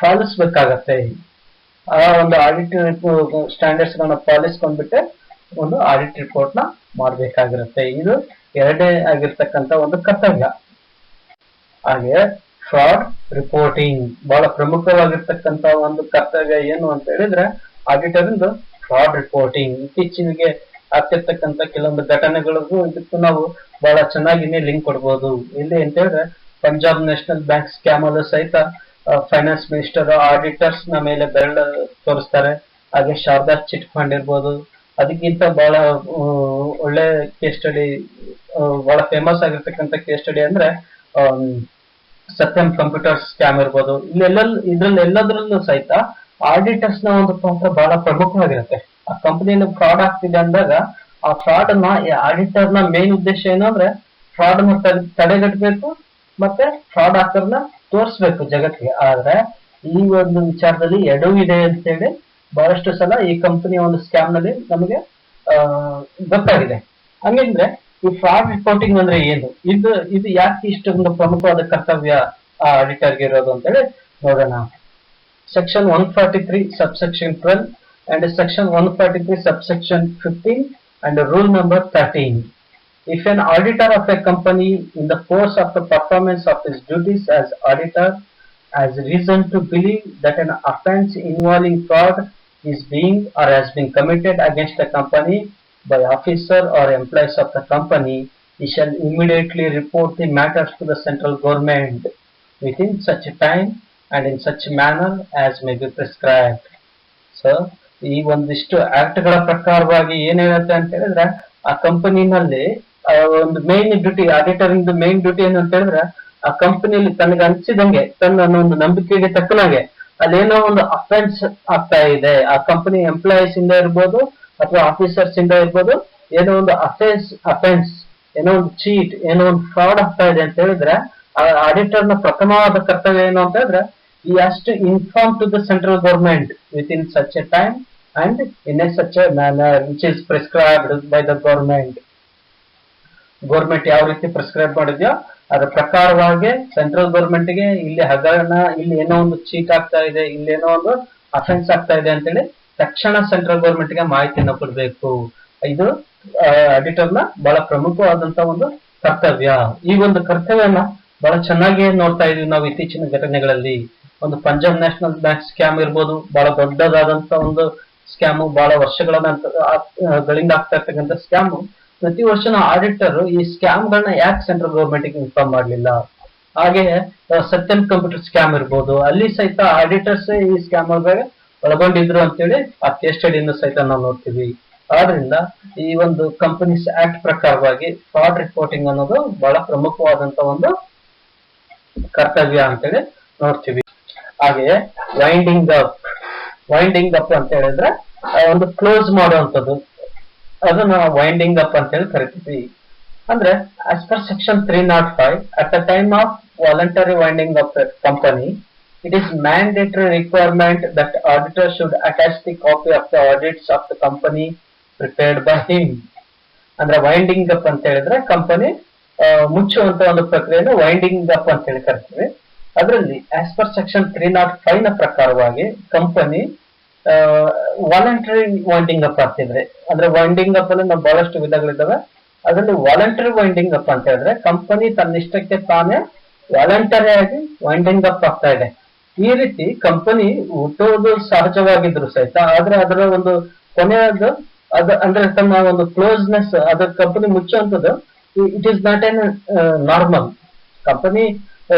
ಪಾಲಿಸಬೇಕಾಗತ್ತೆ. ಆ ಒಂದು ಆಡಿಟ್ ಸ್ಟ್ಯಾಂಡರ್ಡ್ಸ್ ಗಳನ್ನ ಪಾಲಿಸ್ಕೊಂಡ್ಬಿಟ್ಟೆ ಒಂದು ಆಡಿಟ್ ರಿಪೋರ್ಟ್ ನ ಮಾಡಬೇಕಾಗಿರುತ್ತೆ. ಇದು ಎರಡನೇ ಆಗಿರ್ತಕ್ಕಂಥ ಒಂದು ಕರ್ತವ್ಯ. ಹಾಗೆ ಫ್ರಾಡ್ ರಿಪೋರ್ಟಿಂಗ್ ಬಹಳ ಪ್ರಮುಖವಾಗಿರ್ತಕ್ಕಂಥ ಒಂದು ಕರ್ತವ್ಯ ಏನು ಅಂತ ಹೇಳಿದ್ರೆ ಆಡಿಟರ್ ಇಂದು ಫ್ರಾಡ್ ರಿಪೋರ್ಟಿಂಗ್. ಇತ್ತೀಚೆಗೆ ಆಗ್ತಿರ್ತಕ್ಕಂಥ ಕೆಲವೊಂದು ಘಟನೆಗಳಿಗೂ ಇದಕ್ಕೂ ನಾವು ಬಹಳ ಚೆನ್ನಾಗಿನೇ ಲಿಂಕ್ ಕೊಡ್ಬೋದು. ಇಲ್ಲಿ ಅಂತ ಹೇಳಿದ್ರೆ ಪಂಜಾಬ್ ನ್ಯಾಷನಲ್ ಬ್ಯಾಂಕ್ ಸ್ಕ್ಯಾಮ್ ಅಲ್ಲೂ ಸಹಿತ ಫೈನಾನ್ಸ್ ಮಿನಿಸ್ಟರ್ ಆಡಿಟರ್ಸ್ ನ ಮೇಲೆ ಬೆರಳು ತೋರಿಸ್ತಾರೆ. ಹಾಗೆ ಶಾರದಾ ಚಿಟ್ ಫಂಡ್ ಇರ್ಬೋದು, ಅದಕ್ಕಿಂತ ಬಹಳ ಒಳ್ಳೆ ಕೇಸ್ ಸ್ಟಡಿ, ಬಹಳ ಫೇಮಸ್ ಆಗಿರ್ತಕ್ಕಂಥ ಕೇಸ್ ಸ್ಟಡಿ ಅಂದ್ರೆ ಸತ್ಯಂ ಕಂಪ್ಯೂಟರ್ ಸ್ಕ್ಯಾಮ್ ಇರ್ಬೋದು. ಇದ್ರಲ್ಲೆಲ್ಲದ್ರಲ್ಲೂ ಸಹಿತ ಆಡಿಟರ್ಸ್ ನ ಒಂದು ಪಾತ್ರ ಬಹಳ ಪ್ರಮುಖವಾಗಿರುತ್ತೆ. ಆ ಕಂಪನಿಯಲ್ಲಿ ಫ್ರಾಡ್ ಆಗ್ತಿದೆ ಅಂದಾಗ ಆ ಫ್ರಾಡ್ ನ ಆಡಿಟರ್ ನ ಮೇನ್ ಉದ್ದೇಶ ಏನು ಅಂದ್ರೆ ಫ್ರಾಡ್ ನ ತಡೆಗಟ್ಟಬೇಕು ಮತ್ತೆ ಫ್ರಾಡ್ ಆಕ್ಟರ್ನ ತೋರಿಸ್ಬೇಕು ಜಗತ್ತಿಗೆ. ಆದ್ರೆ ಈ ಒಂದು ವಿಚಾರದಲ್ಲಿ ಎಡವು ಇದೆ ಅಂತೇಳಿ ಬಹಳಷ್ಟು ಸಲ ಈ ಕಂಪನಿಯ ಒಂದು ಸ್ಕ್ಯಾಮ್ ನಲ್ಲಿ ನಮಗೆ ಗೊತ್ತಾಗಿದೆ. ಹಂಗಂದ್ರೆ ಈ ಫ್ರಾಡ್ ರಿಪೋರ್ಟಿಂಗ್ ಅಂದ್ರೆ ಏನು, ಇದು ಯಾಕೆ ಇಷ್ಟೊಂದು ಪ್ರಮುಖವಾದ ಕರ್ತವ್ಯ ಆಡಿಟರ್ಗೆ ಇರೋದು ಅಂತೇಳಿ ನೋಡೋಣ. Section 143 subsection 12 and section 143 subsection 15 and rule number 13. If an auditor of a company in the course of the performance of his duties as auditor has reason to believe that an offence involving fraud is being or has been committed against the company by officer or employees of the company, he shall immediately report the matters to the central government within such a time and in such manner as may be prescribed. So ಈ ಒಂದಿಷ್ಟು act ಗಳ ಪ್ರಕಾರವಾಗಿ ಏನ್ ಹೇಳುತ್ತೆ ಅಂತ ಹೇಳಿದ್ರೆ ಆ ಕಂಪನಿನಲ್ಲಿ ಒಂದು ಮೇನ್ ಡ್ಯೂಟಿ, ಆಡಿಟರ್ ಇಂದ ಮೇನ್ ಡ್ಯೂಟಿ ಏನು ಅಂತ ಹೇಳಿದ್ರೆ ಆ ಕಂಪನಿಯಲ್ಲಿ ತನಗೆ ಅನಿಸಿದಂಗೆ ತನ್ನ ಒಂದು ನಂಬಿಕೆಗೆ ತಕ್ಕನಾಗೆ ಅಲ್ಲೇನೋ ಒಂದು ಅಫೆನ್ಸ್ ಆಗ್ತಾ ಇದೆ, ಆ ಕಂಪನಿ ಎಂಪ್ಲಾಯೀಸ್ ಇಂದ ಇರ್ಬೋದು ಅಥವಾ ಆಫೀಸರ್ಸ್ ಇಂದ ಇರ್ಬೋದು, ಏನೋ ಒಂದು ಅಫೆನ್ಸ್ ಏನೋ ಒಂದು ಚೀಟ್, ಏನೋ ಒಂದು ಫ್ರಾಡ್ ಆಗ್ತಾ ಇದೆ ಅಂತ ಹೇಳಿದ್ರೆ ಆ ಆಡಿಟರ್ ನ ಪ್ರಥಮವಾದ ಕರ್ತವ್ಯ ಏನು ಅಂತ ಹೇಳಿದ್ರೆ he has to inform to the central government within such a time and in such a manner which is prescribed by the government. Government ಯಾವ ರೀತಿ ಪ್ರಿಸ್ಕ್ರೈಬ್ ಮಾಡಿದ್ಯೋ ಅದರ ಪ್ರಕಾರವಾಗಿ ಸೆಂಟ್ರಲ್ ಗೌರ್ಮೆಂಟ್ ಗೆ ಇಲ್ಲಿ ಹಗರಣ, ಇಲ್ಲಿ ಏನೋ ಒಂದು ಚೀಟ್ ಆಗ್ತಾ ಇದೆ, ಇಲ್ಲಿ ಏನೋ ಒಂದು ಅಫೆನ್ಸ್ ಆಗ್ತಾ ಇದೆ ಅಂತೇಳಿ ತಕ್ಷಣ ಸೆಂಟ್ರಲ್ ಗೌರ್ಮೆಂಟ್ ಗೆ ಮಾಹಿತಿಯನ್ನು ಕೊಡಬೇಕು. ಇದು ಆಡಿಟರ್ ನ ಬಹಳ ಪ್ರಮುಖವಾದಂತ ಒಂದು ಕರ್ತವ್ಯ. ಈ ಒಂದು ಕರ್ತವ್ಯನ ಬಹಳ ಚೆನ್ನಾಗಿ ನೋಡ್ತಾ ಇದೀವಿ ನಾವು ಇತ್ತೀಚಿನ ಘಟನೆಗಳಲ್ಲಿ. ಒಂದು ಪಂಜಾಬ್ ನ್ಯಾಷನಲ್ ಬ್ಯಾಂಕ್ ಸ್ಕ್ಯಾಮ್ ಇರ್ಬೋದು, ಬಹಳ ದೊಡ್ಡದಾದಂತ ಒಂದು ಸ್ಕ್ಯಾಮು, ಬಹಳ ವರ್ಷಗಳ ಗಳಿಂದ ಆಗ್ತಾ ಇರ್ತಕ್ಕಂಥ ಸ್ಕ್ಯಾಮು. ಪ್ರತಿ ವರ್ಷ ಆಡಿಟರ್ ಈ ಸ್ಕ್ಯಾಮ್ ಗಳನ್ನ ಯಾಕೆ ಸೆಂಟ್ರಲ್ ಗೌರ್ಮೆಂಟ್ ಗೆ ಇನ್ಫಾರ್ಮ್ ಮಾಡ್ಲಿಲ್ಲ. ಹಾಗೆ ಸತ್ಯಂ ಕಂಪ್ಯೂಟರ್ ಸ್ಕ್ಯಾಮ್ ಇರ್ಬೋದು, ಅಲ್ಲಿ ಸಹಿತ ಆಡಿಟರ್ಸ್ ಈ ಸ್ಕ್ಯಾಮ್ ಒಳಗೆ ಒಳಗೊಂಡಿದ್ರು ಅಂತೇಳಿ ಆ ಕೇಸ್ ಸ್ಟಡಿಯನ್ನು ಸಹಿತ ನಾವು ನೋಡ್ತೀವಿ. ಆದ್ರಿಂದ ಈ ಒಂದು ಕಂಪನೀಸ್ ಆಕ್ಟ್ ಪ್ರಕಾರವಾಗಿ ಫ್ರಾಡ್ ರಿಪೋರ್ಟಿಂಗ್ ಅನ್ನೋದು ಬಹಳ ಪ್ರಮುಖವಾದಂತ ಒಂದು ಕರ್ತವ್ಯ ಅಂತೇಳಿ ನೋಡ್ತೀವಿ. ಹಾಗೆ ವೈಂಡಿಂಗ್ ಅಪ್ ಅಂತ ಹೇಳಿದ್ರೆ ಒಂದು ಕ್ಲೋಸ್ ಮಾಡುವಂಥದ್ದು, ಅದನ್ನ ವೈಂಡಿಂಗ್ ಅಪ್ ಅಂತ ಹೇಳಿ ಕರಿತೀವಿ. ಅಂದ್ರೆ as per section 305 at the time of voluntary winding up a company, it is mandatory requirement that auditor should attach the copy of the audits of the company prepared by him. ಅಂದ್ರೆ winding up ಅಂತ ಹೇಳಿದ್ರೆ company ಮುಚ್ಚುವಂತ ಒಂದು ಪ್ರಕ್ರಿಯೆಯನ್ನು winding up ಅಂತ ಹೇಳಿ ಕರಿತೀವಿ. ಅದರಲ್ಲಿ as per section 305 ನ ಪ್ರಕಾರವಾಗಿ ಕಂಪನಿ ವಾಲಂಟರಿ ವೈಂಡಿಂಗ್ ಅಪ್ ಆಗ್ತಿದ್ರೆ, ಅಂದ್ರೆ ವೈಂಡಿಂಗ್ ಅಪ್ ಅಲ್ಲಿ ನಾವು ಬಹಳಷ್ಟು ವಿಧಗಳಿದ್ದಾವೆ. ಅದರಲ್ಲಿ ವಾಲಂಟರಿ ವೈಂಡಿಂಗ್ ಅಪ್ ಅಂತ ಹೇಳಿದ್ರೆ ಕಂಪನಿ ತನ್ನಿಷ್ಟಕ್ಕೆ ತಾನೇ ವಾಲಂಟರಿ ಆಗಿ ವೈಂಡಿಂಗ್ ಅಪ್ ಆಗ್ತಾ ಇದೆ. ಈ ರೀತಿ ಕಂಪನಿ ಹುಟ್ಟುವುದು ಸಹಜವಾಗಿದ್ರು ಸಹಿತ, ಆದ್ರೆ ಅದರ ಒಂದು ಕೊನೆಯದು ಅಂದ್ರೆ ತನ್ನ ಒಂದು ಕ್ಲೋಸ್ನೆಸ್, ಅದರ ಕಂಪನಿ ಮುಚ್ಚುವಂಥದ್ದು it is not an normal. Company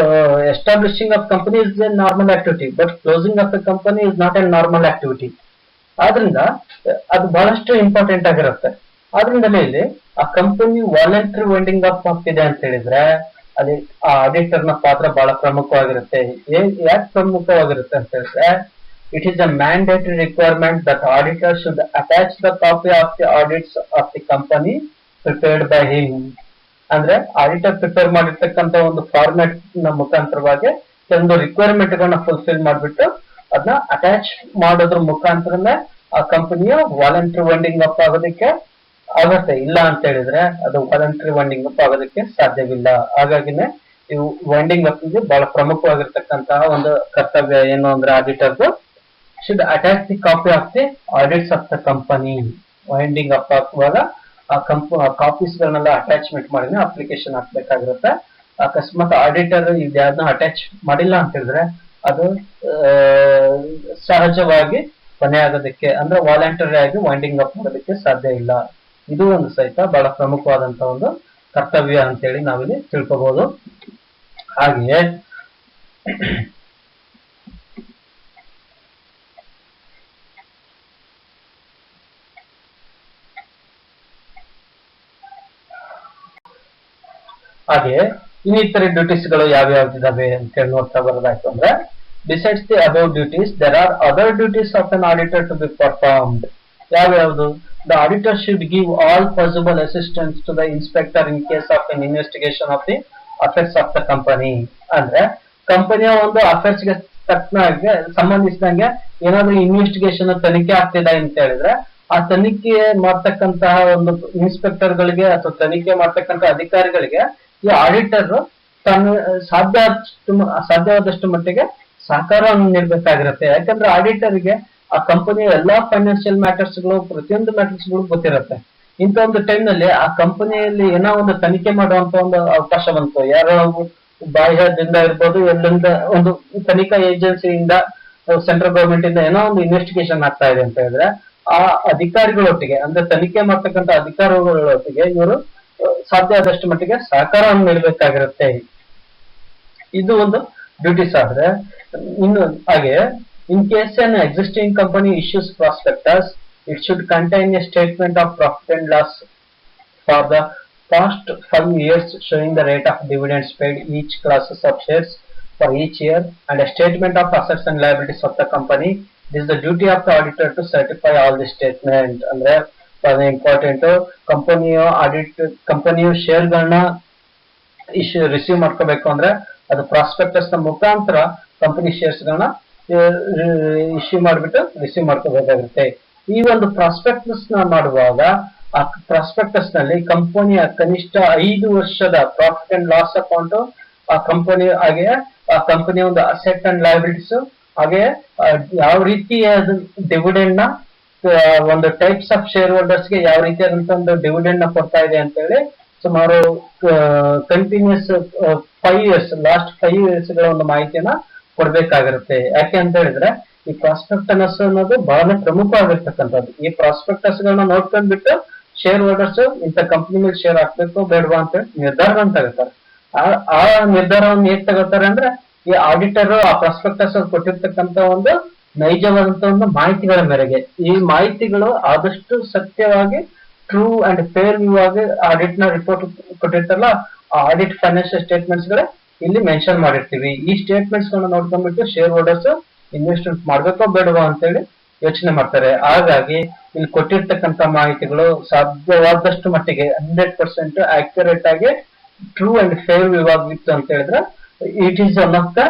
establishing of company is a normal activity, but closing of the company is not a normal activity. ಆದ್ರಿಂದ ಅದು ಬಹಳಷ್ಟು ಇಂಪಾರ್ಟೆಂಟ್ ಆಗಿರುತ್ತೆ. ಆದ್ರಿಂದಲೇ ಇಲ್ಲಿ ಆ ಕಂಪನಿ ವಾಲಂಟರಿ ವೈಂಡಿಂಗ್ ಅಪ್ ಆಗ್ತಿದೆ ಅಂತ ಹೇಳಿದ್ರೆ ಅಲ್ಲಿ ಆ ಆಡಿಟರ್ ನ ಪಾತ್ರ ಬಹಳ ಪ್ರಮುಖವಾಗಿರುತ್ತೆ. ಯಾಕೆ ಪ್ರಮುಖವಾಗಿರುತ್ತೆ ಅಂತ ಹೇಳಿದ್ರೆ it is a mandatory requirement that auditor should attach the copy of the audits of the company prepared by him. ಅಂದ್ರೆ ಆಡಿಟರ್ ಪ್ರಿಪೇರ್ ಮಾಡಿರ್ತಕ್ಕಂಥ ಒಂದು ಫಾರ್ಮ್ಯಾಟ್ ನ ಮುಖಾಂತರವಾಗಿ ಕೆಲವೊಂದು ರಿಕ್ವೈರ್ಮೆಂಟ್ ಗಳನ್ನ ಫುಲ್ಫಿಲ್ ಮಾಡ್ಬಿಟ್ಟು ಅದನ್ನ ಅಟ್ಯಾಚ್ ಮಾಡೋದ್ರ ಮುಖಾಂತರನೇ ಆ ಕಂಪನಿಯ ವಾಲಂಟರಿ ವೈಂಡಿಂಗ್ ಅಪ್ ಆಗೋದಕ್ಕೆ ಆಗುತ್ತೆ. ಇಲ್ಲ ಅಂತ ಹೇಳಿದ್ರೆ ಅದು ವಾಲಂಟರಿ ವೈಂಡಿಂಗ್ ಅಪ್ ಆಗೋದಕ್ಕೆ ಸಾಧ್ಯವಿಲ್ಲ. ಹಾಗಾಗಿನೇ ಇವು ವೈಂಡಿಂಗ್ ಅಪ್ ಗೆ ಬಹಳ ಪ್ರಮುಖವಾಗಿರ್ತಕ್ಕಂತಹ ಒಂದು ಕರ್ತವ್ಯ ಏನು ಅಂದ್ರೆ ಆಡಿಟರ್ದು should attach the copy of the audits of the company. Winding up ಹಾಕುವಾಗ ಆ ಕಾಪೀಸ್ ಗಳನ್ನೆಲ್ಲ ಅಟ್ಯಾಚ್ಮೆಂಟ್ ಮಾಡಿದ್ರೆ ಅಪ್ಲಿಕೇಶನ್ ಹಾಕ್ಬೇಕಾಗಿರುತ್ತೆ. ಅಕಸ್ಮಾತ್ ಆಡಿಟರ್ ಇದ್ಯಾವ್ದನ್ನ ಅಟ್ಯಾಚ್ ಮಾಡಿಲ್ಲ ಅಂತ ಹೇಳಿದ್ರೆ ಅದು ಸಹಜವಾಗಿ ಕೊನೆ ಆಗೋದಕ್ಕೆ ಅಂದ್ರೆ ವಾಲಂಟರಿ ಆಗಿ ವೈಂಡಿಂಗ್ ಅಪ್ ಮಾಡೋದಕ್ಕೆ ಸಾಧ್ಯ ಇಲ್ಲ. ಇದು ಒಂದು ಸಹಿತ ಬಹಳ ಪ್ರಮುಖವಾದಂತ ಒಂದು ಕರ್ತವ್ಯ ಅಂತೇಳಿ ನಾವಿಲ್ಲಿ ತಿಳ್ಕೋಬಹುದು. ಹಾಗೆಯೇ ಇನ್ನಿತರೆ ಡ್ಯೂಟೀಸ್ ಗಳು ಯಾವ್ಯಾವ್ದಿದಾವೆ ಅಂತ ಹೇಳಿ ನೋಡ್ತಾ ಬರೋದಾಯ್ತು ಅಂದ್ರೆ besides the above duties there are other duties of an auditor to be performed. ಯಾವ್ಯಾವುದು? The auditor should give all possible assistance to the inspector in case of an investigation of the affairs of the company. ಅಂದ್ರೆ ಕಂಪನಿಯ ಒಂದು affairs ಗೆ ತಕ್ಕನಾಗಿ ಸಂಬಂಧಿಸಿದಂಗೆ ಏನಾದ್ರೂ investigation ತನಿಖೆ ಆಗ್ತಿದೆ ಅಂತ ಹೇಳಿದ್ರೆ ಆ ತನಿಖೆ ಮಾಡ್ತಕ್ಕಂತಹ ಒಂದು ಇನ್ಸ್ಪೆಕ್ಟರ್ ಗಳಿಗೆ ಅಥವಾ ತನಿಖೆ ಮಾಡ್ತಕ್ಕಂಥ ಅಧಿಕಾರಿಗಳಿಗೆ ಈ ಆಡಿಟರ್ ತನ್ನ ಸಾಧ್ಯವಾದಷ್ಟು ಮಟ್ಟಿಗೆ ಸಹಕಾರವನ್ನು ನೀಡಬೇಕಾಗಿರುತ್ತೆ. ಯಾಕಂದ್ರೆ ಆಡಿಟರ್ಗೆ ಆ ಕಂಪನಿಯ ಎಲ್ಲಾ ಫೈನಾನ್ಷಿಯಲ್ ಮ್ಯಾಟರ್ಸ್ ಗಳು ಪ್ರತಿಯೊಂದು ಮ್ಯಾಟರ್ಸ್ ಗಳು ಗೊತ್ತಿರುತ್ತೆ. ಇಂಥ ಒಂದು ಟೈಮ್ ನಲ್ಲಿ ಆ ಕಂಪನಿಯಲ್ಲಿ ಏನೋ ಒಂದು ತನಿಖೆ ಮಾಡುವಂತ ಒಂದು ಅವಕಾಶ ಬಂತು, ಯಾರೋ ಬಾಹ್ಯದಿಂದ ಇರ್ಬೋದು, ಎಲ್ಲಿಂದ ಒಂದು ತನಿಖಾ ಏಜೆನ್ಸಿಯಿಂದ ಸೆಂಟ್ರಲ್ ಗವರ್ಮೆಂಟ್ ಇಂದ ಏನೋ ಒಂದು ಇನ್ವೆಸ್ಟಿಗೇಷನ್ ಆಗ್ತಾ ಇದೆ ಅಂತ ಹೇಳಿದ್ರೆ ಆ ಅಧಿಕಾರಿಗಳೊಟ್ಟಿಗೆ ಅಂದ್ರೆ ತನಿಖೆ ಮಾಡ್ತಕ್ಕಂಥ ಅಧಿಕಾರಿಗಳೊಟ್ಟಿಗೆ ಇವರು ಸಾಧ್ಯ ಆದಷ್ಟು ಮಟ್ಟಿಗೆ ಸಹಕಾರವನ್ನು ನೀಡಬೇಕಾಗಿರುತ್ತೆ. ಇದು ಒಂದು ಡ್ಯೂಟೀಸ್ ಆದ್ರೆ ಇನ್ನು ಹಾಗೆ in case an existing company issues prospectus, it should contain a statement of profit and loss for the past 5 years showing the rate of dividends paid each classes of shares for each year and a statement of assets and liabilities of the company. It is the duty of the auditor to certify all the statement. ಅಂದ್ರೆ important ಕಂಪನಿಯು share ಗಳನ್ನ receive ಮಾಡ್ಕೋಬೇಕು ಅಂದ್ರೆ ಅದು prospectus ನ ಮುಖಾಂತರ company shares ಗಳನ್ನ issue ಮಾಡಿಬಿಟ್ಟು ರಿಸೀವ್ ಮಾಡ್ಕೋಬೇಕಾಗುತ್ತೆ. ಈ ಒಂದು ಪ್ರಾಸ್ಪೆಕ್ಟಸ್ ನ ಮಾಡುವಾಗ ಆ ಪ್ರಾಸ್ಪೆಕ್ಟಸ್ ನಲ್ಲಿ ಕಂಪನಿಯ ಕನಿಷ್ಠ 5 ವರ್ಷದ ಪ್ರಾಫಿಟ್ ಅಂಡ್ ಲಾಸ್ ಅಕೌಂಟ್, ಆ ಕಂಪನಿ ಹಾಗೆ ಆ ಕಂಪನಿಯ ಒಂದು ಅಸೆಟ್ ಅಂಡ್ ಲಯಬಿಲಿಟೀಸ್, ಹಾಗೆ ಯಾವ ರೀತಿಯ ಡಿವಿಡೆಂಡ್ ನ ಒಂದು ಟೈಪ್ಸ್ ಆಫ್ ಶೇರ್ ಹೋಲ್ಡರ್ಸ್ ಗೆ ಯಾವ ರೀತಿಯಾದಂತ ಒಂದು ಡಿವಿಡೆಂಡ್ ನ ಕೊಡ್ತಾ ಇದೆ ಅಂತ ಹೇಳಿ ಸುಮಾರು ಕಂಟಿನ್ಯೂಸ್ 5 ಇಯರ್ಸ್ ಲಾಸ್ಟ್ 5 ಇಯರ್ಸ್ ಗಳ ಒಂದು ಮಾಹಿತಿಯನ್ನ ಕೊಡ್ಬೇಕಾಗಿರುತ್ತೆ. ಯಾಕೆ ಅಂತ ಹೇಳಿದ್ರೆ ಈ ಪ್ರಾಸ್ಪೆಕ್ಟಸ್ ಅನ್ನೋದು ಬಹಳ ಪ್ರಮುಖವಾಗಿರ್ತಕ್ಕಂಥದ್ದು. ಈ ಪ್ರಾಸ್ಪೆಕ್ಟಸ್ ಗಳನ್ನ ನೋಡ್ಕೊಂಡ್ಬಿಟ್ಟು ಶೇರ್ ಹೋಲ್ಡರ್ಸ್ ಇಂಥ ಕಂಪನಿ ಮೇಲೆ ಶೇರ್ ಹಾಕ್ಬೇಕು ಬೇಡವಾ ಅಂತ ಹೇಳಿ ನಿರ್ಧಾರವನ್ನು ತಗೋತಾರೆ. ಆ ನಿರ್ಧಾರವನ್ನು ಹೇಗ್ ತಗೋತಾರೆ ಅಂದ್ರೆ ಈ ಆಡಿಟರ್ ಆ ಪ್ರಾಸ್ಪೆಕ್ಟಸ್ ಕೊಟ್ಟಿರ್ತಕ್ಕಂಥ ಒಂದು ನೈಜವಾದಂತ ಒಂದು ಮಾಹಿತಿಗಳ ಮೇರೆಗೆ ಈ ಮಾಹಿತಿಗಳು ಆದಷ್ಟು ಸತ್ಯವಾಗಿ ಟ್ರೂ ಅಂಡ್ ಫೇರ್ ವ್ಯೂ ಆಗಿ ಆಡಿಟ್ ನ ರಿಪೋರ್ಟ್ ಕೊಟ್ಟಿರ್ತಾರಲ್ಲ ಆ ಆಡಿಟ್ ಫೈನಾನ್ಷಿಯಲ್ ಸ್ಟೇಟ್ಮೆಂಟ್ಸ್ ಗಳು ಇಲ್ಲಿ ಮೆನ್ಷನ್ ಮಾಡಿರ್ತೀವಿ. ಈ ಸ್ಟೇಟ್ಮೆಂಟ್ಸ್ ಗಳನ್ನ ನೋಡ್ಕೊಂಡ್ಬಿಟ್ಟು ಶೇರ್ ಹೋಲ್ಡರ್ಸ್ ಇನ್ವೆಸ್ಟ್ಮೆಂಟ್ ಮಾಡ್ಬೇಕೋ ಬೇಡವಾ ಅಂತ ಹೇಳಿ ಯೋಚನೆ ಮಾಡ್ತಾರೆ. ಹಾಗಾಗಿ ಇಲ್ಲಿ ಕೊಟ್ಟಿರ್ತಕ್ಕಂಥ ಮಾಹಿತಿಗಳು ಸಾಧ್ಯವಾದಷ್ಟು ಮಟ್ಟಿಗೆ 100% ಆಕ್ಯುರೇಟ್ ಆಗಿ ಟ್ರೂ ಅಂಡ್ ಫೇರ್ ವ್ಯೂ ಆಗಿತ್ತು ಅಂತ ಹೇಳಿದ್ರೆ it is one of the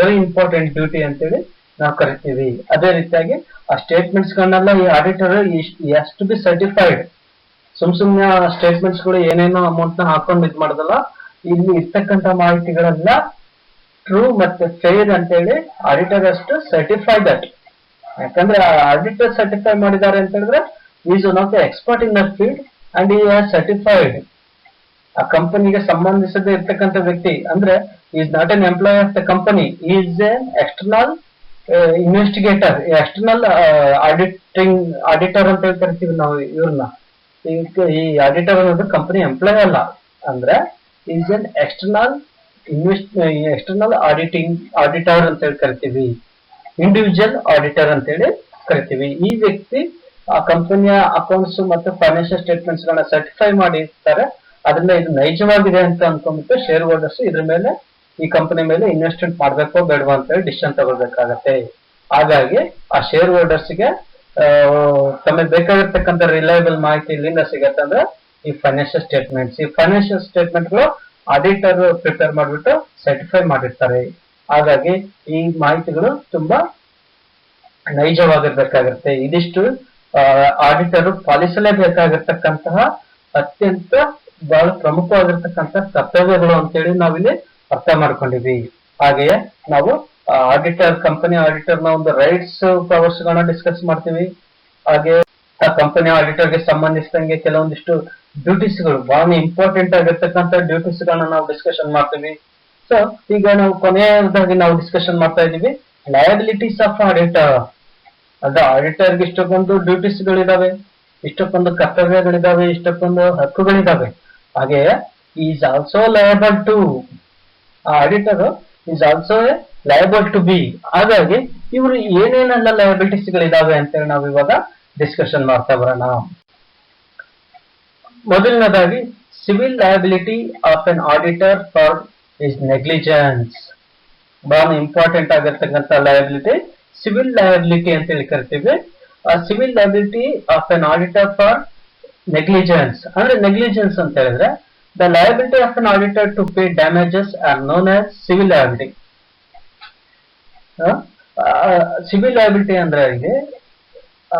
very important duty ಅಂತೇಳಿ ನಾವು ಕರಿತೀವಿ. ಅದೇ ರೀತಿಯಾಗಿ ಆ ಸ್ಟೇಟ್ಮೆಂಟ್ಸ್ ಗಳನ್ನೆಲ್ಲ ಈ ಆಡಿಟರ್ ಟು ಬಿ ಸರ್ಟಿಫೈಡ್. ಸುಮ್ನೆ ಸ್ಟೇಟ್ಮೆಂಟ್ಸ್ ಗಳು ಏನೇನೋ ಅಮೌಂಟ್ ನ ಹಾಕೊಂಡು ಇದ್ ಮಾಡೋದಲ್ಲ, ಇಲ್ಲಿ ಇರ್ತಕ್ಕಂಥ ಮಾಹಿತಿಗಳೆಲ್ಲ ಟ್ರೂ ಮತ್ತೆ ಫೇರ್ ಅಂತೇಳಿ ಆಡಿಟರ್ ಅಷ್ಟು ಸರ್ಟಿಫೈ ದಟ್. ಯಾಕಂದ್ರೆ ಆಡಿಟರ್ ಸರ್ಟಿಫೈ ಮಾಡಿದ್ದಾರೆ ಅಂತ ಹೇಳಿದ್ರೆ is one of the expert in that field and ಈ ಆರ್ ಸರ್ಟಿಫೈಡ್. ಆ ಕಂಪನಿಗೆ ಸಂಬಂಧಿಸದೇ ಇರ್ತಕ್ಕಂಥ ವ್ಯಕ್ತಿ ಅಂದ್ರೆ is not an employee of the company, is an external investigator, external auditor ಅಂತ ಹೇಳಿ ಕರಿತೀವಿ ನಾವು ಇವ್ರನ್ನ. ಈ ಆಡಿಟರ್ ಅನ್ನೋದು ಕಂಪನಿ ಎಂಪ್ಲಾಯ್ ಅಲ್ಲ, ಅಂದ್ರೆ ಈಸ್ ಎನ್ ಎಕ್ಸ್ಟರ್ನಲ್ ಆಡಿಟರ್ ಅಂತ ಹೇಳಿ ಕರಿತೀವಿ, ಇಂಡಿವಿಜುವಲ್ ಆಡಿಟರ್ ಅಂತ ಹೇಳಿ ಕರಿತೀವಿ. ಈ ವ್ಯಕ್ತಿ ಆ ಕಂಪನಿಯ ಅಕೌಂಟ್ಸ್ ಮತ್ತು ಫೈನಾನ್ಷಿಯಲ್ ಸ್ಟೇಟ್ಮೆಂಟ್ಸ್ ಗಳನ್ನ ಸರ್ಟಿಫೈ ಮಾಡಿರ್ತಾರೆ. ಅದರಿಂದ ಇದು ನೈಜವಾಗಿದೆ ಅಂತ ಅನ್ಕೊಂಡ್ಬಿಟ್ಟು ಶೇರ್ ಹೋಲ್ಡರ್ಸ್ ಇದ್ರ ಮೇಲೆ ಈ ಕಂಪನಿ ಮೇಲೆ ಇನ್ವೆಸ್ಟ್ಮೆಂಟ್ ಮಾಡ್ಬೇಕೋ ಬೇಡವಾ ಅಂತ ಹೇಳಿ ಡಿಸಿಷನ್ ತಗೊಳ್ಬೇಕಾಗತ್ತೆ. ಹಾಗಾಗಿ ಆ ಶೇರ್ ಹೋಲ್ಡರ್ಸ್ ಗೆ ತಮಗೆ ಬೇಕಾಗಿರ್ತಕ್ಕಂಥ ರಿಲಯಬಲ್ ಮಾಹಿತಿ ಇಲ್ಲಿಂದ ಸಿಗತ್ತೆ ಅಂದ್ರೆ ಈ ಫೈನಾನ್ಷಿಯಲ್ ಸ್ಟೇಟ್ಮೆಂಟ್ಸ್. ಈ ಫೈನಾನ್ಷಿಯಲ್ ಸ್ಟೇಟ್ಮೆಂಟ್ ಗಳು ಆಡಿಟರ್ ಪ್ರಿಪೇರ್ ಮಾಡಿಬಿಟ್ಟು ಸರ್ಟಿಫೈ ಮಾಡಿರ್ತಾರೆ. ಹಾಗಾಗಿ ಈ ಮಾಹಿತಿಗಳು ತುಂಬಾ ನೈಜವಾಗಿರ್ಬೇಕಾಗಿರುತ್ತೆ. ಇದಿಷ್ಟು ಆಡಿಟರ್ ಪಾಲಿಸಲೇಬೇಕಾಗಿರ್ತಕ್ಕಂತಹ ಅತ್ಯಂತ ಬಹಳ ಪ್ರಮುಖವಾಗಿರ್ತಕ್ಕಂತಹ ಕರ್ತವ್ಯಗಳು ಅಂತೇಳಿ ನಾವಿಲ್ಲಿ ಅರ್ಥ ಮಾಡ್ಕೊಂಡಿವಿ. ಹಾಗೆಯೇ ನಾವು ಆಡಿಟರ್ ಕಂಪನಿ ಆಡಿಟರ್ ನ ಒಂದು ರೈಟ್ಸ್ ಪವರ್ಸ್ ಗಳನ್ನ ಡಿಸ್ಕಸ್ ಮಾಡ್ತೀವಿ. ಹಾಗೆ ಆ ಕಂಪನಿ ಆಡಿಟರ್ಗೆ ಸಂಬಂಧಿಸಿದಂಗೆ ಕೆಲವೊಂದಿಷ್ಟು ಡ್ಯೂಟೀಸ್ ಗಳು ಬಹಳ ಇಂಪಾರ್ಟೆಂಟ್ ಆಗಿರ್ತಕ್ಕಂಥ ಡ್ಯೂಟೀಸ್ ಗಳನ್ನ ನಾವು ಡಿಸ್ಕಷನ್ ಮಾಡ್ತೀವಿ. ಸೊ ಈಗ ನಾವು ಕೊನೆಯದಾಗಿ ನಾವು ಡಿಸ್ಕಷನ್ ಮಾಡ್ತಾ ಇದೀವಿ ಲಯಬಿಲಿಟೀಸ್ ಆಫ್ ಆಡಿಟರ್. ಅಂದ್ರೆ ಆಡಿಟರ್ಗೆ ಇಷ್ಟಕ್ಕೊಂದು ಡ್ಯೂಟೀಸ್ ಗಳಿದಾವೆ, ಇಷ್ಟಕ್ಕೊಂದು ಕರ್ತವ್ಯಗಳಿದಾವೆ, ಇಷ್ಟಕ್ಕೊಂದು ಹಕ್ಕುಗಳಿದಾವೆ. ಹಾಗೆ is also liable to, auditor is also liable to be. ಹಾಗಾಗಿ ಇವರು ಏನೇನೆಲ್ಲ ಲಯಬಿಲಿಟೀಸ್ ಗಳಿದಾವೆ ಅಂತೇಳಿ ನಾವು ಇವಾಗ ಡಿಸ್ಕಷನ್ ಮಾಡ್ತಾ ಬರೋಣ. ಮೊದಲನೇದಾಗಿ civil liability of an auditor for is negligence. ಬಹಳ ಇಂಪಾರ್ಟೆಂಟ್ ಆಗಿರ್ತಕ್ಕಂಥ ಲಯಬಿಲಿಟಿ ಸಿವಿಲ್ ಲಯಬಿಲಿಟಿ ಅಂತ ಹೇಳಿ ಕರಿತೀವಿ. Civil liability of an auditor for negligence ಅಂದ್ರೆ ನೆಗ್ಲಿಜೆನ್ಸ್ ಅಂತ ಹೇಳಿದ್ರೆ the liability of an auditor to pay damages are known as civil liability. Civil liability ಅಂದ್ರೆ ಇಲ್ಲಿ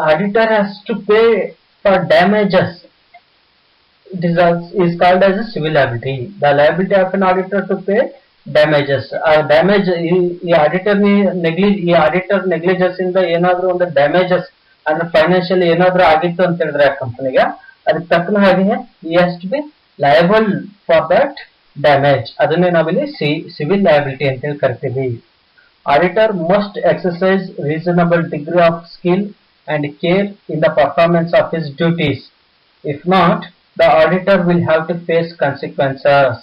auditor has to pay for damages. It is called as a civil liability. The liability of an auditor to pay damages. Damage ಈ auditor negligence ಇಂದ ಏನಾದ್ರೂ ಒಂದು damages ಅಂದ್ರೆ financially ಏನಾದ್ರೂ ಆಗಿತ್ತು ಅಂತ ಹೇಳಿದ್ರೆ ಆ ಕಂಪನಿಗೆ ಅದಕ್ಕೆ ತಕ್ಕನ ಹಾಗೆ he has to be liable for that damage. ಅದನ್ನೇ ನಾವಿಲ್ಲಿ ಸಿವಿಲ್ ಲಯಬಿಲಿಟಿ ಅಂತ ಹೇಳಿ ಕರಿತೀವಿ. Auditor must exercise reasonable degree of skill and care in the performance of his duties. If not, the auditor will have to face consequences.